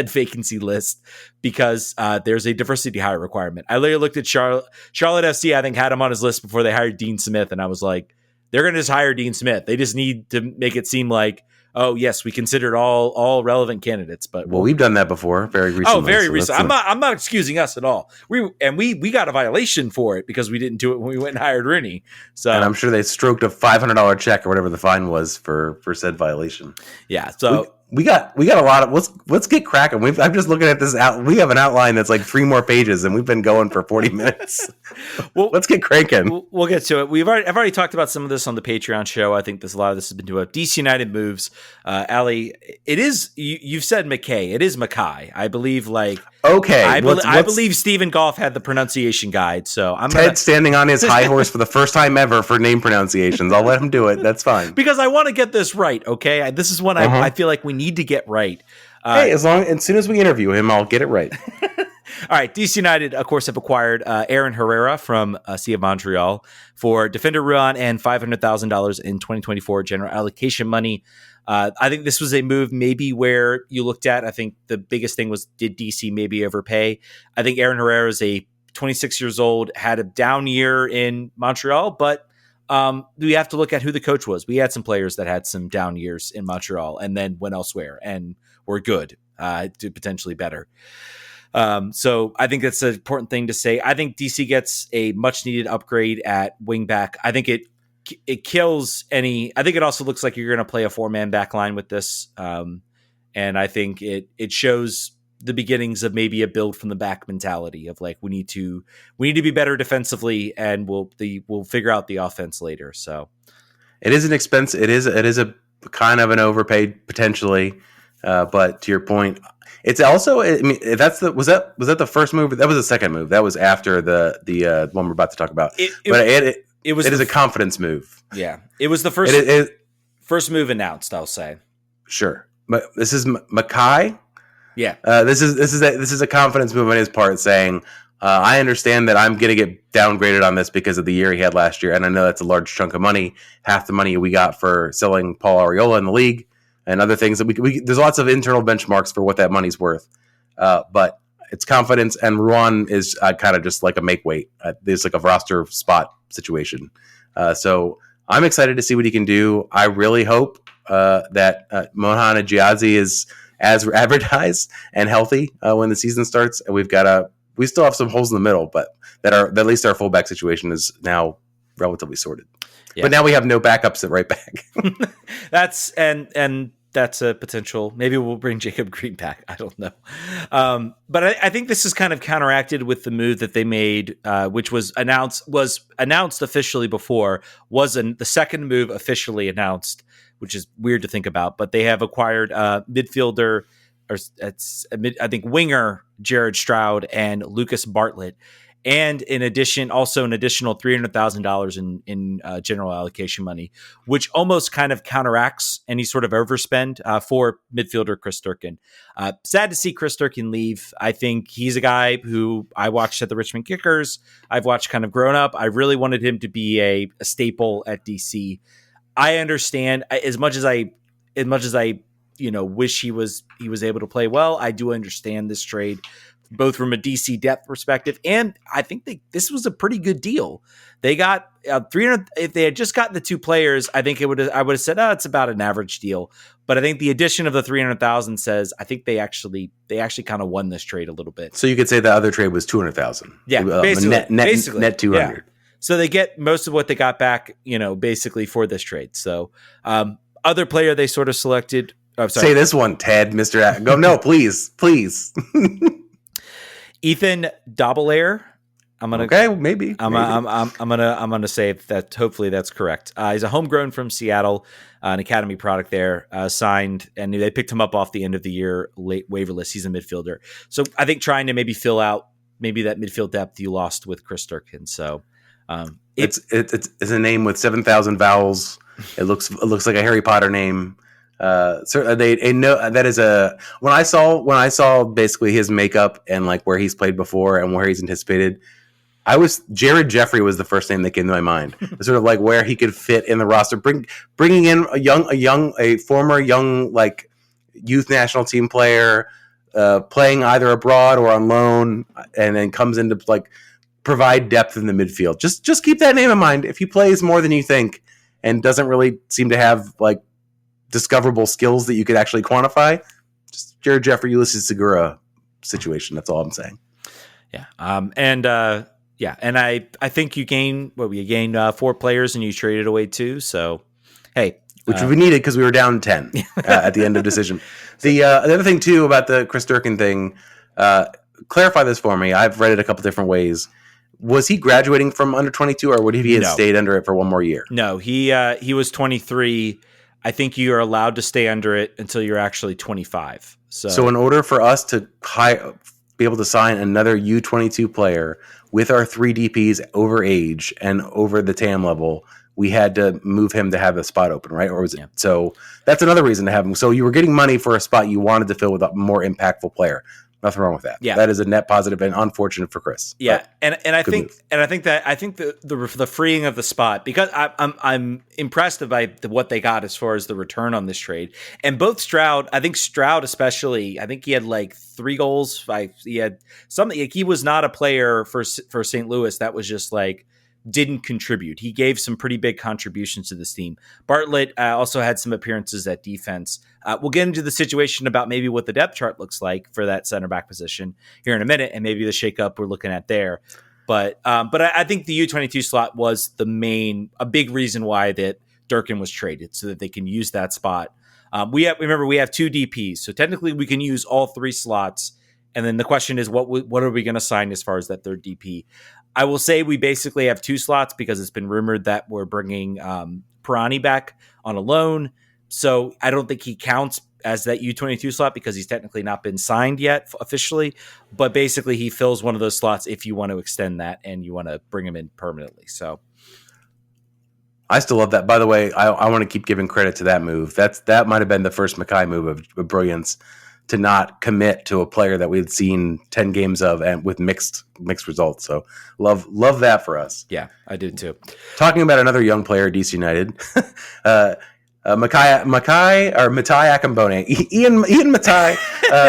vacancy list because there's a diversity hire requirement. I literally looked at Charlotte FC. I think had him on his list before they hired Dean Smith, and I was like, they're going to just hire Dean Smith. They just need to make it seem like, oh yes, we considered all relevant candidates. But we've done that before, very recently. Oh, very recently. I'm not excusing us at all. We got a violation for it because we didn't do it when we went and hired Rooney. So, and I'm sure they stroked a $500 check or whatever the fine was for said violation. Yeah. So we got a lot of let's get cracking. I'm just looking at this out. We have an outline that's like 3 more pages, and we've been going for 40 minutes. Well, let's get cranking. We'll get to it. I've already talked about some of this on the Patreon show. I think a lot of this has been to DC United moves. Ali, it is you've said McKaye. It is McKaye. I believe okay. I believe Stephen Goff had the pronunciation guide. So Ted standing on his high horse for the first time ever for name pronunciations. I'll let him do it. That's fine because I want to get this right. Okay, this is one I feel like we need to get right. Hey, as soon as we interview him, I'll get it right. All right, DC United, of course, have acquired Aaron Herrera from Sea of Montreal for defender Ruan and $500,000 in 2024 general allocation money. I think this was a move maybe where you looked at, I think the biggest thing was, did DC maybe overpay? I think Aaron Herrera is 26 years old, had a down year in Montreal, but we have to look at who the coach was. We had some players that had some down years in Montreal and then went elsewhere and were good, to potentially better. So I think that's an important thing to say. I think DC gets a much needed upgrade at wingback. I think it kills any. I think it also looks like you're going to play a 4-man back line with this. And I think it shows the beginnings of maybe a build from the back mentality of like, we need to be better defensively, and we'll figure out the offense later. So it is an expense. It is a kind of an overpaid potentially. But to your point, it's also, I mean, was that the first move? That was the second move. That was after the one we're about to talk about. It is a confidence move. Yeah. It was the first move announced, I'll say. Sure. But this is McKaye. Yeah. This is a confidence move on his part, saying, I understand that I'm going to get downgraded on this because of the year he had last year. And I know that's a large chunk of money, half the money we got for selling Paul Arriola in the league and other things that we there's lots of internal benchmarks for what that money's worth. But it's confidence, and Ruan is kind of just like a make weight. There's like a roster spot situation. So I'm excited to see what he can do. I really hope that Mohan Ajiazi is as advertised and healthy when the season starts. And we still have some holes in the middle, but that at least our fullback situation is now relatively sorted. Yeah. But now we have no backups at right back. That's a potential. Maybe we'll bring Jacob Green back. I don't know. But I think this is kind of counteracted with the move that they made, which was announced officially before, the second move officially announced, which is weird to think about. But they have acquired midfielder, I think winger Jared Stroud and Lucas Bartlett. And in addition, also an additional $300,000 in general allocation money, which almost kind of counteracts any sort of overspend for midfielder Chris Durkin. Sad to see Chris Durkin leave. I think he's a guy who I watched at the Richmond Kickers. I've watched kind of grown up. I really wanted him to be a staple at DC. I understand as much as I wish he was able to play well. I do understand this trade, both from a DC depth perspective, and I think this was a pretty good deal. They got 300. If they had just gotten the two players, I think I would have said, it's about an average deal. But I think the addition of the 300,000 says I think they actually kind of won this trade a little bit. So you could say the other trade was 200,000. Yeah, basically net 200. Yeah. So they get most of what they got back, basically for this trade. So other player they sort of selected. Oh, sorry. Say this one, Ted, Mr. Go no, please. Ethan Dobbelair. Maybe. I'm gonna say that. Hopefully that's correct. He's a homegrown from Seattle, an academy product there. Signed, and they picked him up off the end of the year late waiver list. He's a midfielder, so I think trying to maybe fill out that midfield depth you lost with Chris Durkin. So it's a name with 7,000 vowels. It looks like a Harry Potter name. Certainly they know that is when I saw basically his makeup and like where he's played before and where he's anticipated, Jared Jeffrey was the first name that came to my mind. Sort of like where he could fit in the roster, bringing in a former young like youth national team player, playing either abroad or on loan, and then comes in to like provide depth in the midfield. Just keep that name in mind. If he plays more than you think and doesn't really seem to have like discoverable skills that you could actually quantify, just Jared Jeffrey, Ulysses Segura situation. That's all I'm saying. Yeah. And I think you gained 4 players and you traded away 2. So, hey, which we needed because we were down 10 at the end of decision. The other thing too about the Chris Durkin thing, clarify this for me. I've read it a couple different ways. Was he graduating from under 22, or would he have stayed under it for one more year? No, he was 23. I think you are allowed to stay under it until you're actually 25. So in order for us to be able to sign another U22 player with our 3 DPs over age and over the TAM level, we had to move him to have a spot open, right? Or was it? Yeah. So that's another reason to have him. So you were getting money for a spot you wanted to fill with a more impactful player. Nothing wrong with that. Yeah. That is a net positive and unfortunate for Chris. Yeah. And I think the freeing of the spot, because I'm impressed by what they got as far as the return on this trade. And both Stroud especially, I think he had like 3 goals. He had something, like he was not a player for St. Louis that was just like didn't contribute. He gave some pretty big contributions to this team. Bartlett also had some appearances at defense. We'll get into the situation about maybe what the depth chart looks like for that center back position here in a minute, and maybe the shakeup we're looking at there. But I think the U22 slot was a big reason why that Durkin was traded, so that they can use that spot. We have two DPs, so technically we can use all three slots. And then the question is, what are we going to sign as far as that third DP? I will say we basically have two slots because it's been rumored that we're bringing Pirani back on a loan. So I don't think he counts as that U22 slot because he's technically not been signed yet officially. But basically he fills one of those slots if you want to extend that and you want to bring him in permanently. So I still love that. By the way, I want to keep giving credit to that move. That might have been the first McKaye move of brilliance, to not commit to a player that we'd seen 10 games of and with mixed results. So love that for us. Yeah, I did too. Talking about another young player, DC United, Matai Akambone, Ian Matai,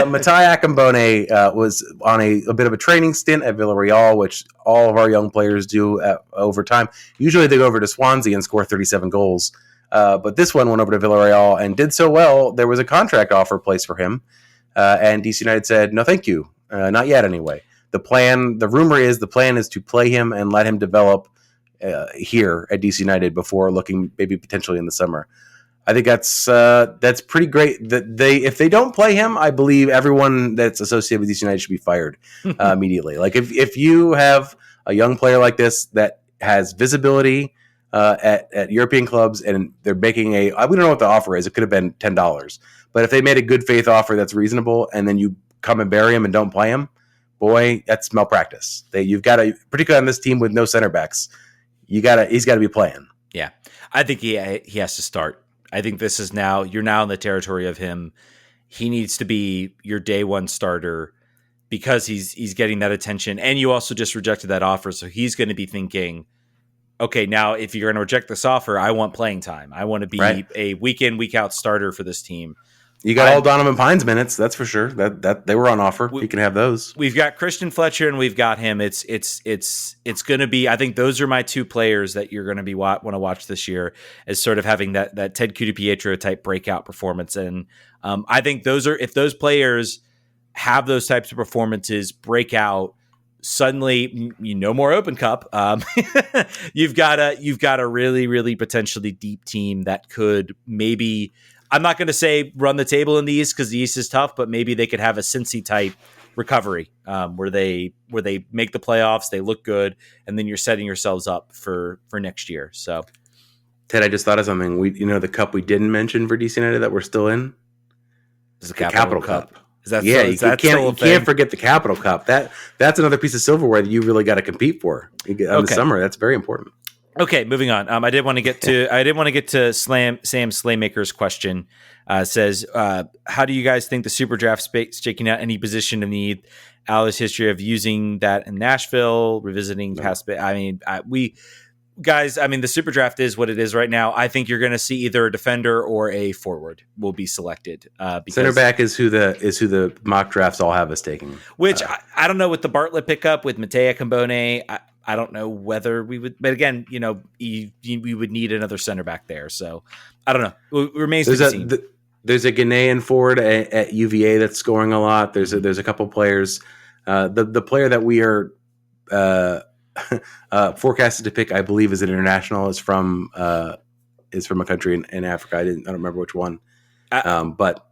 Matai Akambone was on a bit of a training stint at Villarreal, which all of our young players do over time. Usually they go over to Swansea and score 37 goals. But this one went over to Villarreal and did so well, there was a contract offer placed for him. And DC United said, no, thank you. Not yet anyway. The rumor is the plan is to play him and let him develop here at DC United before looking maybe potentially in the summer. I think that's pretty great. That if they don't play him, I believe everyone that's associated with DC United should be fired immediately. Like if you have a young player like this that has visibility at European clubs and they're making we don't know what the offer is. It could have been $10, but if they made a good faith offer that's reasonable and then you come and bury him and don't play him, boy, that's malpractice. You've got to, particularly on this team with no center backs, he's got to be playing. Yeah, I think he has to start. I think you're now in the territory of him. He needs to be your day one starter because he's getting that attention. And you also just rejected that offer. So he's going to be thinking, okay, now if you're going to reject this offer, I want playing time. I want to be a week in, week out starter for this team. You got all Donovan Pines minutes, that's for sure. That they were on offer. You can have those. We've got Christian Fletcher and we've got him. It's going to be. I think those are my two players that you're going to be want to watch this year as sort of having that Ted Pietro type breakout performance. And I think if those players have those types of performances, break out. Suddenly, no more Open Cup. You've got a really, really potentially deep team that could maybe. I'm not going to say run the table in the East because the East is tough, but maybe they could have a Cincy type recovery where they make the playoffs, they look good, and then you're setting yourselves up for next year. So, Ted, I just thought of something. The cup we didn't mention for DC United that we're still in is the Capital Cup. You can't forget the Capital Cup. That's another piece of silverware that you really got to compete for in the summer. That's very important. Okay, moving on. I did want to get to Sam Slaymaker's question. Says, how do you guys think the Super Draft space shaking out any position of need? Ali's history of using that in Nashville, revisiting past. The Super Draft is what it is right now. I think you're going to see either a defender or a forward will be selected. Center back is who the mock drafts all have us taking. Which I don't know with the Bartlett pickup with Matteo Cambone. I don't know whether we would, but again, we would need another center back there. So I don't know. It remains to be seen. There's a Ghanaian forward at UVA that's scoring a lot. There's a couple players. The player that we are forecasted to pick, I believe, is an international. Is from a country in Africa. I don't remember which one. But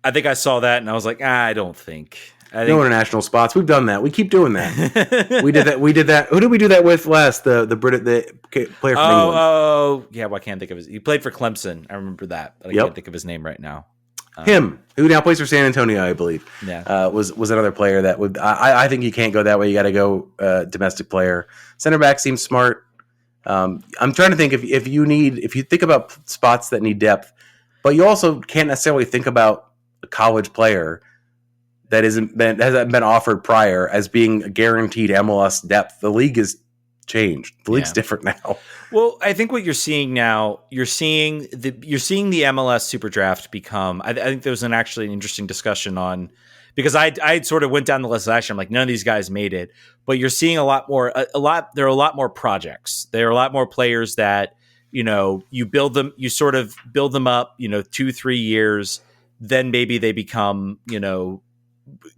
I think I saw that and I was like, I don't think. No international spots. We've done that. We keep doing that. We did that. Who did we do that with last? The player from England. Oh, yeah. Well, I can't think of he played for Clemson. I remember that, but I can't think of his name right now. Him, who now plays for San Antonio, I believe. Yeah. Was another player that would. I think you can't go that way. You got to go domestic player. Center back seems smart. I'm trying to think if you think about spots that need depth, but you also can't necessarily think about a college player that hasn't been offered prior as being a guaranteed MLS depth. The league has changed. The league's different now. Well, I think what you're seeing now, you're seeing the MLS Super Draft become. I think there was actually an interesting discussion on because I sort of went down the list last year. I'm like, none of these guys made it, but you're seeing a lot more. There are a lot more projects. There are a lot more players that you build them. You sort of build them up. 2-3 years, then maybe they become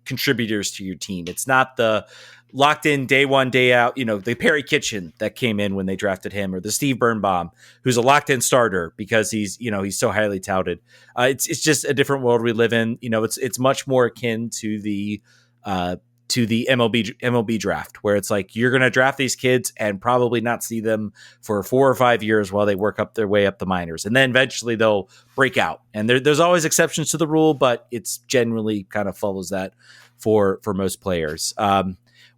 contributors to your team. It's not the locked in day one, day out, the Perry Kitchen that came in when they drafted him, or the Steve Birnbaum, who's a locked in starter because he's so highly touted. It's just a different world we live in. It's much more akin to the MLB draft, where it's like, you're going to draft these kids and probably not see them for 4 or 5 years while they work up their way up the minors. And then eventually they'll break out. And there's always exceptions to the rule, but it's generally kind of follows that for most players.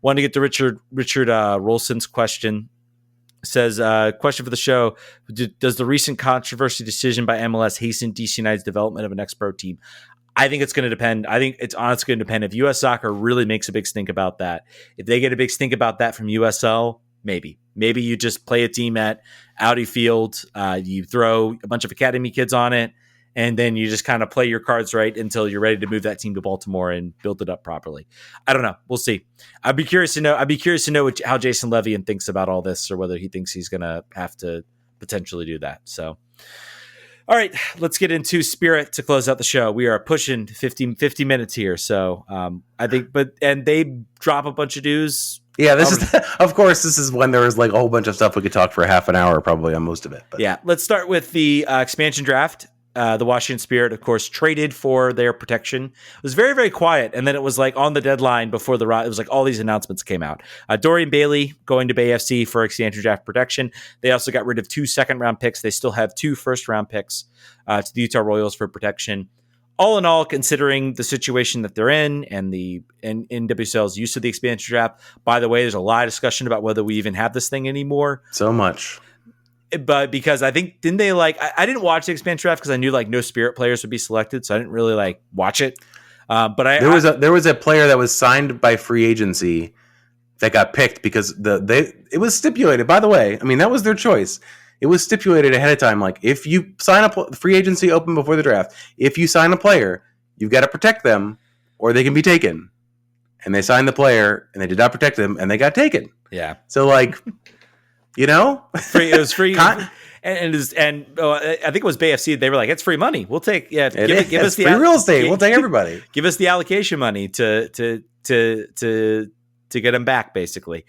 Want to get to Richard Rolson's question. Says, question for the show. Does the recent controversy decision by MLS hasten DC United's development of an ex-pro team? I think it's going to depend. I think it's honestly going to depend if U.S. Soccer really makes a big stink about that. If they get a big stink about that from USL, maybe you just play a team at Audi Field. You throw a bunch of academy kids on it, and then you just kind of play your cards right until you're ready to move that team to Baltimore and build it up properly. I don't know. We'll see. I'd be curious to know how Jason Levian thinks about all this, or whether he thinks he's going to have to potentially do that. So, all right, let's get into Spirit to close out the show. We are pushing 50 minutes here. So I think, and they drop a bunch of news. Yeah, of course, this is when there was like a whole bunch of stuff we could talk for half an hour probably on most of it. But. Yeah, let's start with the expansion draft. The Washington Spirit, of course, traded for their protection. It was very, very quiet. And then it was like on the deadline before it was like all these announcements came out. Dorian Bailey going to Bay FC for expansion draft protection. They also got rid of 2 second-round picks. They still have 2 first-round picks to the Utah Royals for protection. All in all, considering the situation that they're in and the NWSL's use of the expansion draft, by the way, there's a lot of discussion about whether we even have this thing anymore. So much. But because I think, didn't they I didn't watch the expansion draft because I knew no Spirit players would be selected, so I didn't really watch it. But there was a player that was signed by free agency that got picked because it was stipulated. By the way, I mean that was their choice. It was stipulated ahead of time. If you sign up, free agency open before the draft. If you sign a player, you've got to protect them, or they can be taken. And they signed the player, and they did not protect them, and they got taken. Yeah. So free. It was free, I think it was Bay FC. They were like, "It's free money. We'll take give us the free real estate. We'll take everybody. Give us the allocation money to get them back, basically."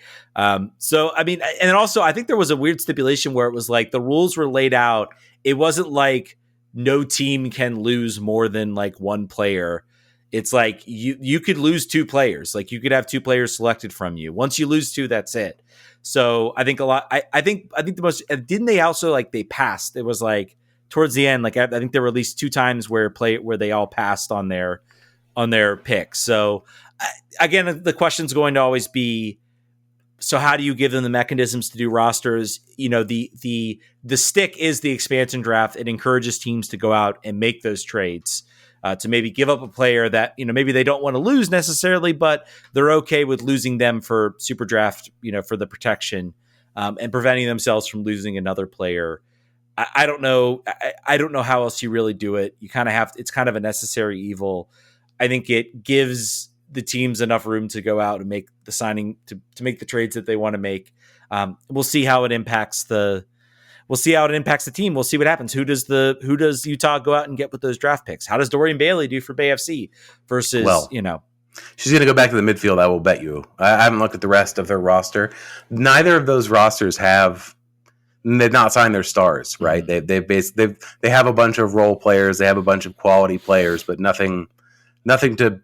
So I mean, and also I think there was a weird stipulation where it was like the rules were laid out. It wasn't like no team can lose more than one player. It's like you could lose 2 players. You could have 2 players selected from you. Once you lose 2, that's it. So I think a lot. I think the most. Didn't they also they passed? It was towards the end. I think there were at least 2 times where they all passed on their picks. So again, the question's going to always be: so how do you give them the mechanisms to do rosters? The stick is the expansion draft. It encourages teams to go out and make those trades. To maybe give up a player that, maybe they don't want to lose necessarily, but they're okay with losing them for super draft, for the protection, and preventing themselves from losing another player. I don't know. I don't know how else you really do it. You kind of have, it's kind of a necessary evil. I think it gives the teams enough room to go out and make the signing, to make the trades that they want to make. We'll see how it impacts the team. We'll see what happens. Who does Utah go out and get with those draft picks? How does Dorian Bailey do for Bay FC versus, She's going to go back to the midfield, I will bet you. I haven't looked at the rest of their roster. Neither of those rosters they've not signed their stars, right? Mm-hmm. They have a bunch of role players. They have a bunch of quality players, but nothing to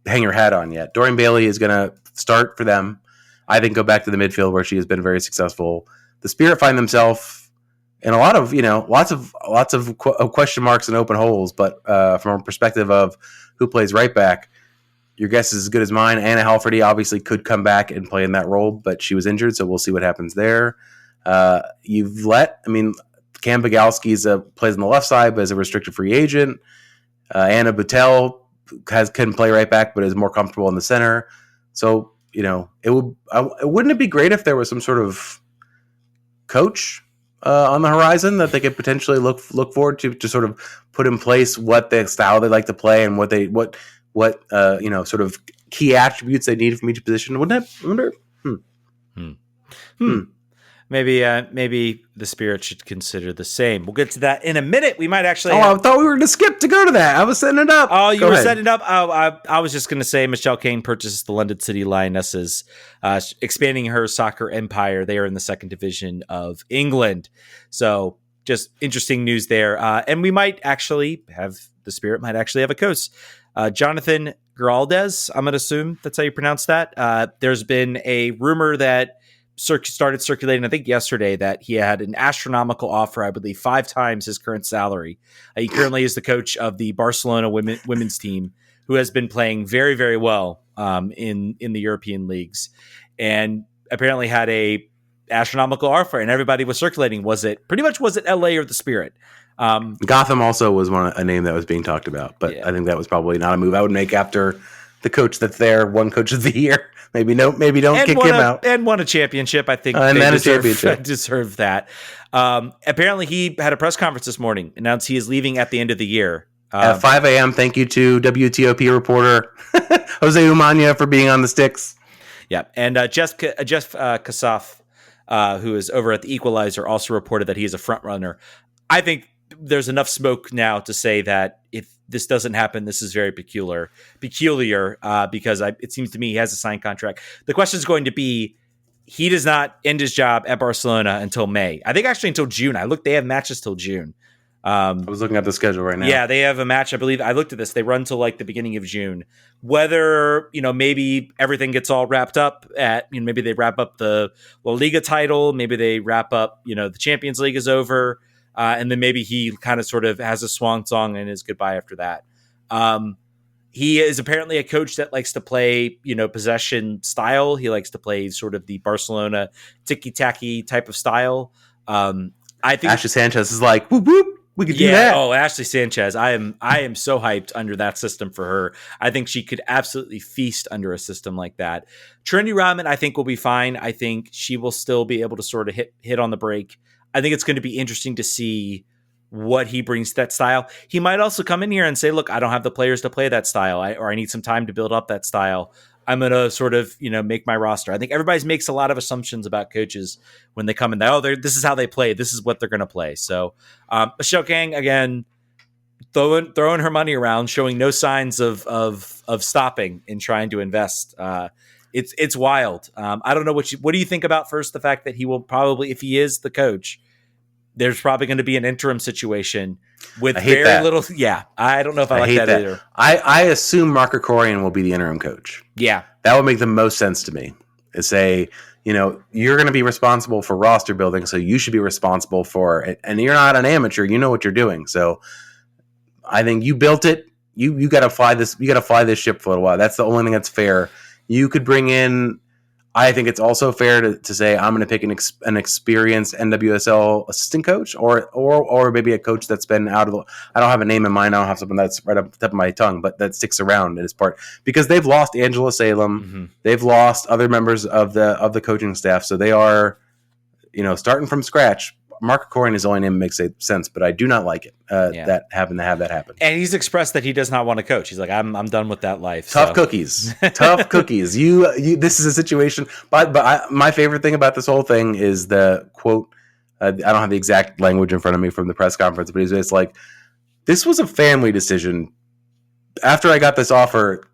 hang your hat on yet. Dorian Bailey is going to start for them. I think go back to the midfield where she has been very successful. The Spirit find themselves in a lot of, lots of question marks and open holes. But from a perspective of who plays right back, your guess is as good as mine. Anna Halferty obviously could come back and play in that role, but she was injured, so we'll see what happens there. Cam Bogalski plays on the left side, but is a restricted free agent. Anna Butel can play right back, but is more comfortable in the center. So, wouldn't it be great if there was some sort of coach on the horizon that they could potentially look forward to sort of put in place what the style they like to play and what what sort of key attributes they need from each position. Wouldn't that? I wonder. Maybe the Spirit should consider the same. We'll get to that in a minute. We might actually. I thought we were going to skip to go to that. I was setting it up. Oh, you were setting it up. I was just going to say Michelle Kane purchases the London City Lionesses, expanding her soccer empire. They are in the second division of England. So just interesting news there. And we might actually have the Spirit might actually have a coach. Jonathan Giraldez, I'm going to assume that's how you pronounce that. There's been a rumor that started circulating, I think yesterday, that he had an astronomical offer, I believe 5 times his current salary. He currently is the coach of the Barcelona women's team, who has been playing very, very well in the European leagues, and apparently had a astronomical offer, and everybody was circulating. Was it LA or the Spirit? Gotham also was a name that was being talked about, but yeah. I think that was probably not a move I would make after the coach that's there won Coach of the Year. Maybe don't kick him out. And won a championship. I think and they deserve that. Apparently, he had a press conference this morning, announced he is leaving at the end of the year. At 5 a.m., thank you to WTOP reporter Jose Umania for being on the sticks. Yeah, and Jeff Kassoff, who is over at the Equalizer, also reported that he is a front runner. I think there's enough smoke now to say that if this doesn't happen, this is very peculiar, because it seems to me he has a signed contract. The question is going to be, he does not end his job at Barcelona until May. I think actually until June. They have matches till June. I was looking at the schedule right now. Yeah, they have a match. I believe I looked at this. They run till like the beginning of June. Whether, maybe everything gets all wrapped up at, maybe they wrap up the La Liga title. Maybe they wrap up, the Champions League is over. And then maybe he kind of sort of has a swan song and is goodbye after that. He is apparently a coach that likes to play, possession style. He likes to play sort of the Barcelona ticky-tacky type of style. I think Ashley Sanchez is like, whoop, whoop, we could do that. Oh, Ashley Sanchez. I am so hyped under that system for her. I think she could absolutely feast under a system like that. Trinity Rodman, I think, will be fine. I think she will still be able to sort of hit on the break. I think it's going to be interesting to see what he brings to that style. He might also come in here and say, look, I don't have the players to play that style, or I need some time to build up that style. I'm going to sort of, make my roster. I think everybody makes a lot of assumptions about coaches when they come in. This is how they play. This is what they're going to play. So Michelle Kang, again, throwing her money around, showing no signs of stopping in trying to invest. It's wild. I don't know what do you think about first the fact that he will probably, if he is the coach, there's probably going to be an interim situation with very little. Yeah, I don't know if I like that either. I assume Mark Krikorian will be the interim coach. Yeah, that would make the most sense to me. Is say, you're going to be responsible for roster building, so you should be responsible for it. And you're not an amateur; you know what you're doing. So, I think you built it. You got to fly this. You got to fly this ship for a little while. That's the only thing that's fair. You could bring in. I think it's also fair to say I'm going to pick an experienced NWSL assistant coach, or maybe a coach that's been out of the. I don't have a name in mind. I don't have something that's right up the tip of my tongue, but that sticks around in his part because they've lost Angela Salem, they've lost other members of the coaching staff, so they are, starting from scratch. Mark Krikorian is the only name that makes sense, but I do not like it that having to have that happen. And he's expressed that he does not want to coach. He's like, I'm done with that life. Tough cookies. Tough cookies. You. This is a situation. But my favorite thing about this whole thing is the quote. I don't have the exact language in front of me from the press conference, but it's like, this was a family decision. After I got this offer,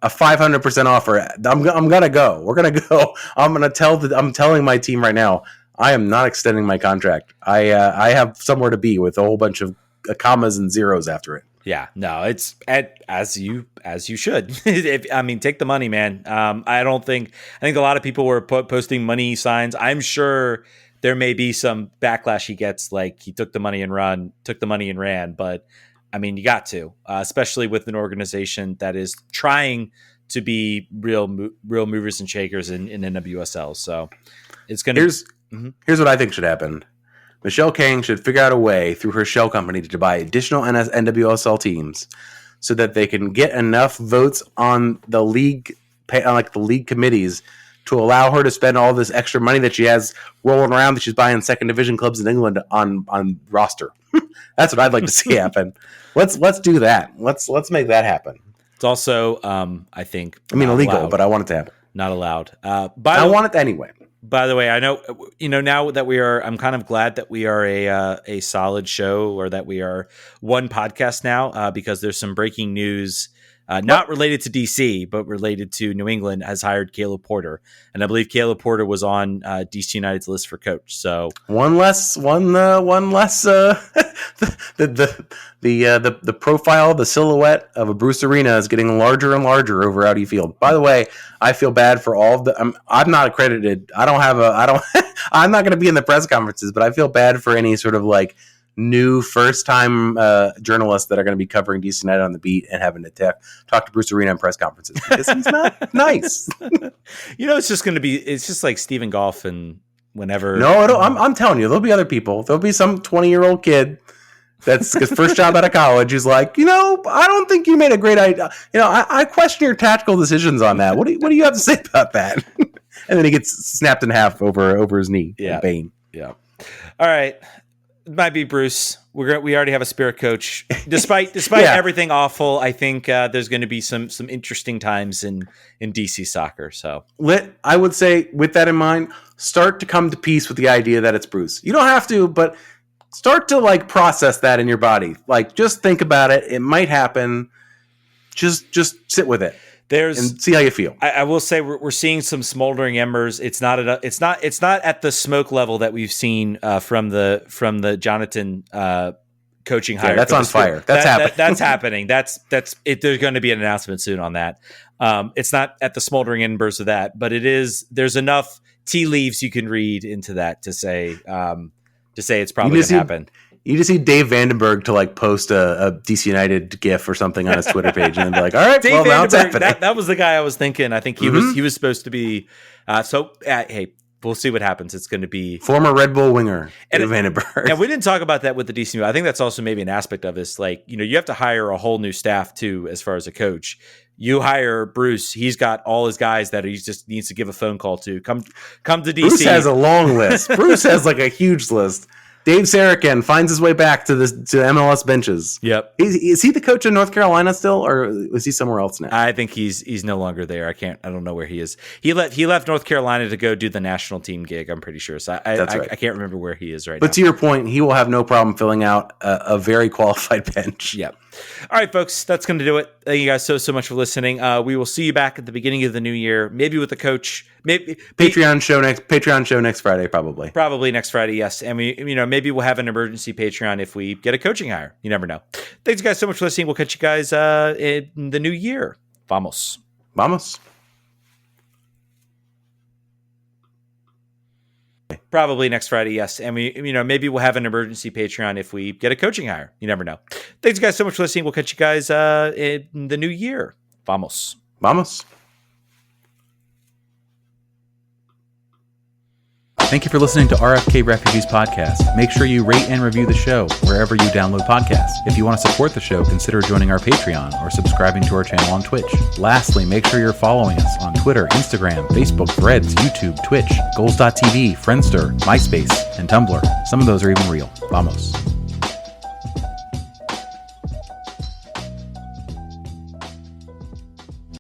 a 500% offer, I'm gonna go. We're gonna go. I'm telling my team right now, I am not extending my contract. I have somewhere to be with a whole bunch of commas and zeros after it. Yeah, no, it's as you should. Take the money, man. I think a lot of people were posting money signs. I'm sure there may be some backlash he gets, like he took the money and ran. But you got to, especially with an organization that is trying to be real movers and shakers in NWSL. So it's going to. Here's what I think should happen. Michelle Kang should figure out a way through her shell company to buy additional NWSL teams so that they can get enough votes on the league, the league committees, to allow her to spend all this extra money that she has rolling around that she's buying second division clubs in England on roster. That's what I'd like to see happen. Let's do that. Let's make that happen. It's also, I think, illegal, allowed. but I want it to happen. Not allowed. I want it anyway. By the way, I know, now that we are, I'm kind of glad that we are a solid show, or that we are one podcast now, because there's some breaking news, not related to DC, but related to New England has hired Caleb Porter. And I believe Caleb Porter was on DC United's list for coach. So one less, the profile, the silhouette of a Bruce Arena is getting larger and larger over Audi Field. By the way, I feel bad for all of the. I'm not accredited. I'm not going to be in the press conferences, but I feel bad for any sort of like new first-time journalists that are going to be covering DC United on the beat and having to talk to Bruce Arena in press conferences because he's not nice. It's just like Stephen Goff and whenever. No, I'm telling you, there'll be other people. There'll be some 20-year-old kid that's his first job out of college who's like, I don't think you made a great idea. I question your tactical decisions on that. What do you have to say about that? And then he gets snapped in half over his knee. Yeah. Bane. Yeah. All right. It might be Bruce. We already have a spirit coach. Despite everything awful, I think there's going to be some interesting times in DC soccer. So I would say, with that in mind, start to come to peace with the idea that it's Bruce. You don't have to, but start to process that in your body. Just think about it. It might happen. Just sit with it. And see how you feel. I will say we're seeing some smoldering embers. It's not at the smoke level that we've seen from the Jonathan coaching hire. Yeah, that's on fire. That's happening. That's happening. That's it. There's going to be an announcement soon on that. It's not at the smoldering embers of that, but it is. There's enough tea leaves you can read into that to say it's probably going to happen. You just need Dave Vandenberg to post a DC United GIF or something on his Twitter page, and then be like, "All right, Dave now it's happening." That was the guy I was thinking. I think he was supposed to be. Hey, we'll see what happens. It's going to be former Red Bull winger Dave Vandenberg. And we didn't talk about that with the DC. I think that's also maybe an aspect of this. You have to hire a whole new staff too, as far as a coach. You hire Bruce. He's got all his guys that he just needs to give a phone call to. Come to DC. Bruce has a long list. Bruce has a huge list. Dave Sarachan finds his way back to MLS benches. Yep. Is he the coach in North Carolina still, or is he somewhere else now? I think he's no longer there. I don't know where he is. He left North Carolina to go do the national team gig, I'm pretty sure. So That's right. I can't remember where he is right now. But to your point, he will have no problem filling out a very qualified bench. Yep. All right, folks, that's going to do it. Thank you guys so much for listening. We will see you back at the beginning of the new year, maybe with the coach. Maybe Patreon show next Friday, probably next Friday. Yes, and maybe we'll have an emergency Patreon if we get a coaching hire. You never know. Thanks, guys, so much for listening. We'll catch you guys in the new year. Vamos. Probably next Friday, yes. And maybe we'll have an emergency Patreon if we get a coaching hire. You never know. Thanks, guys, so much for listening. We'll catch you guys in the new year. Vamos. Thank you for listening to RFK Refugees Podcast. Make sure you rate and review the show wherever you download podcasts. If you want to support the show, consider joining our Patreon or subscribing to our channel on Twitch. Lastly, make sure you're following us on Twitter, Instagram, Facebook, Threads, YouTube, Twitch, Goals.tv, Friendster, MySpace, and Tumblr. Some of those are even real. Vamos.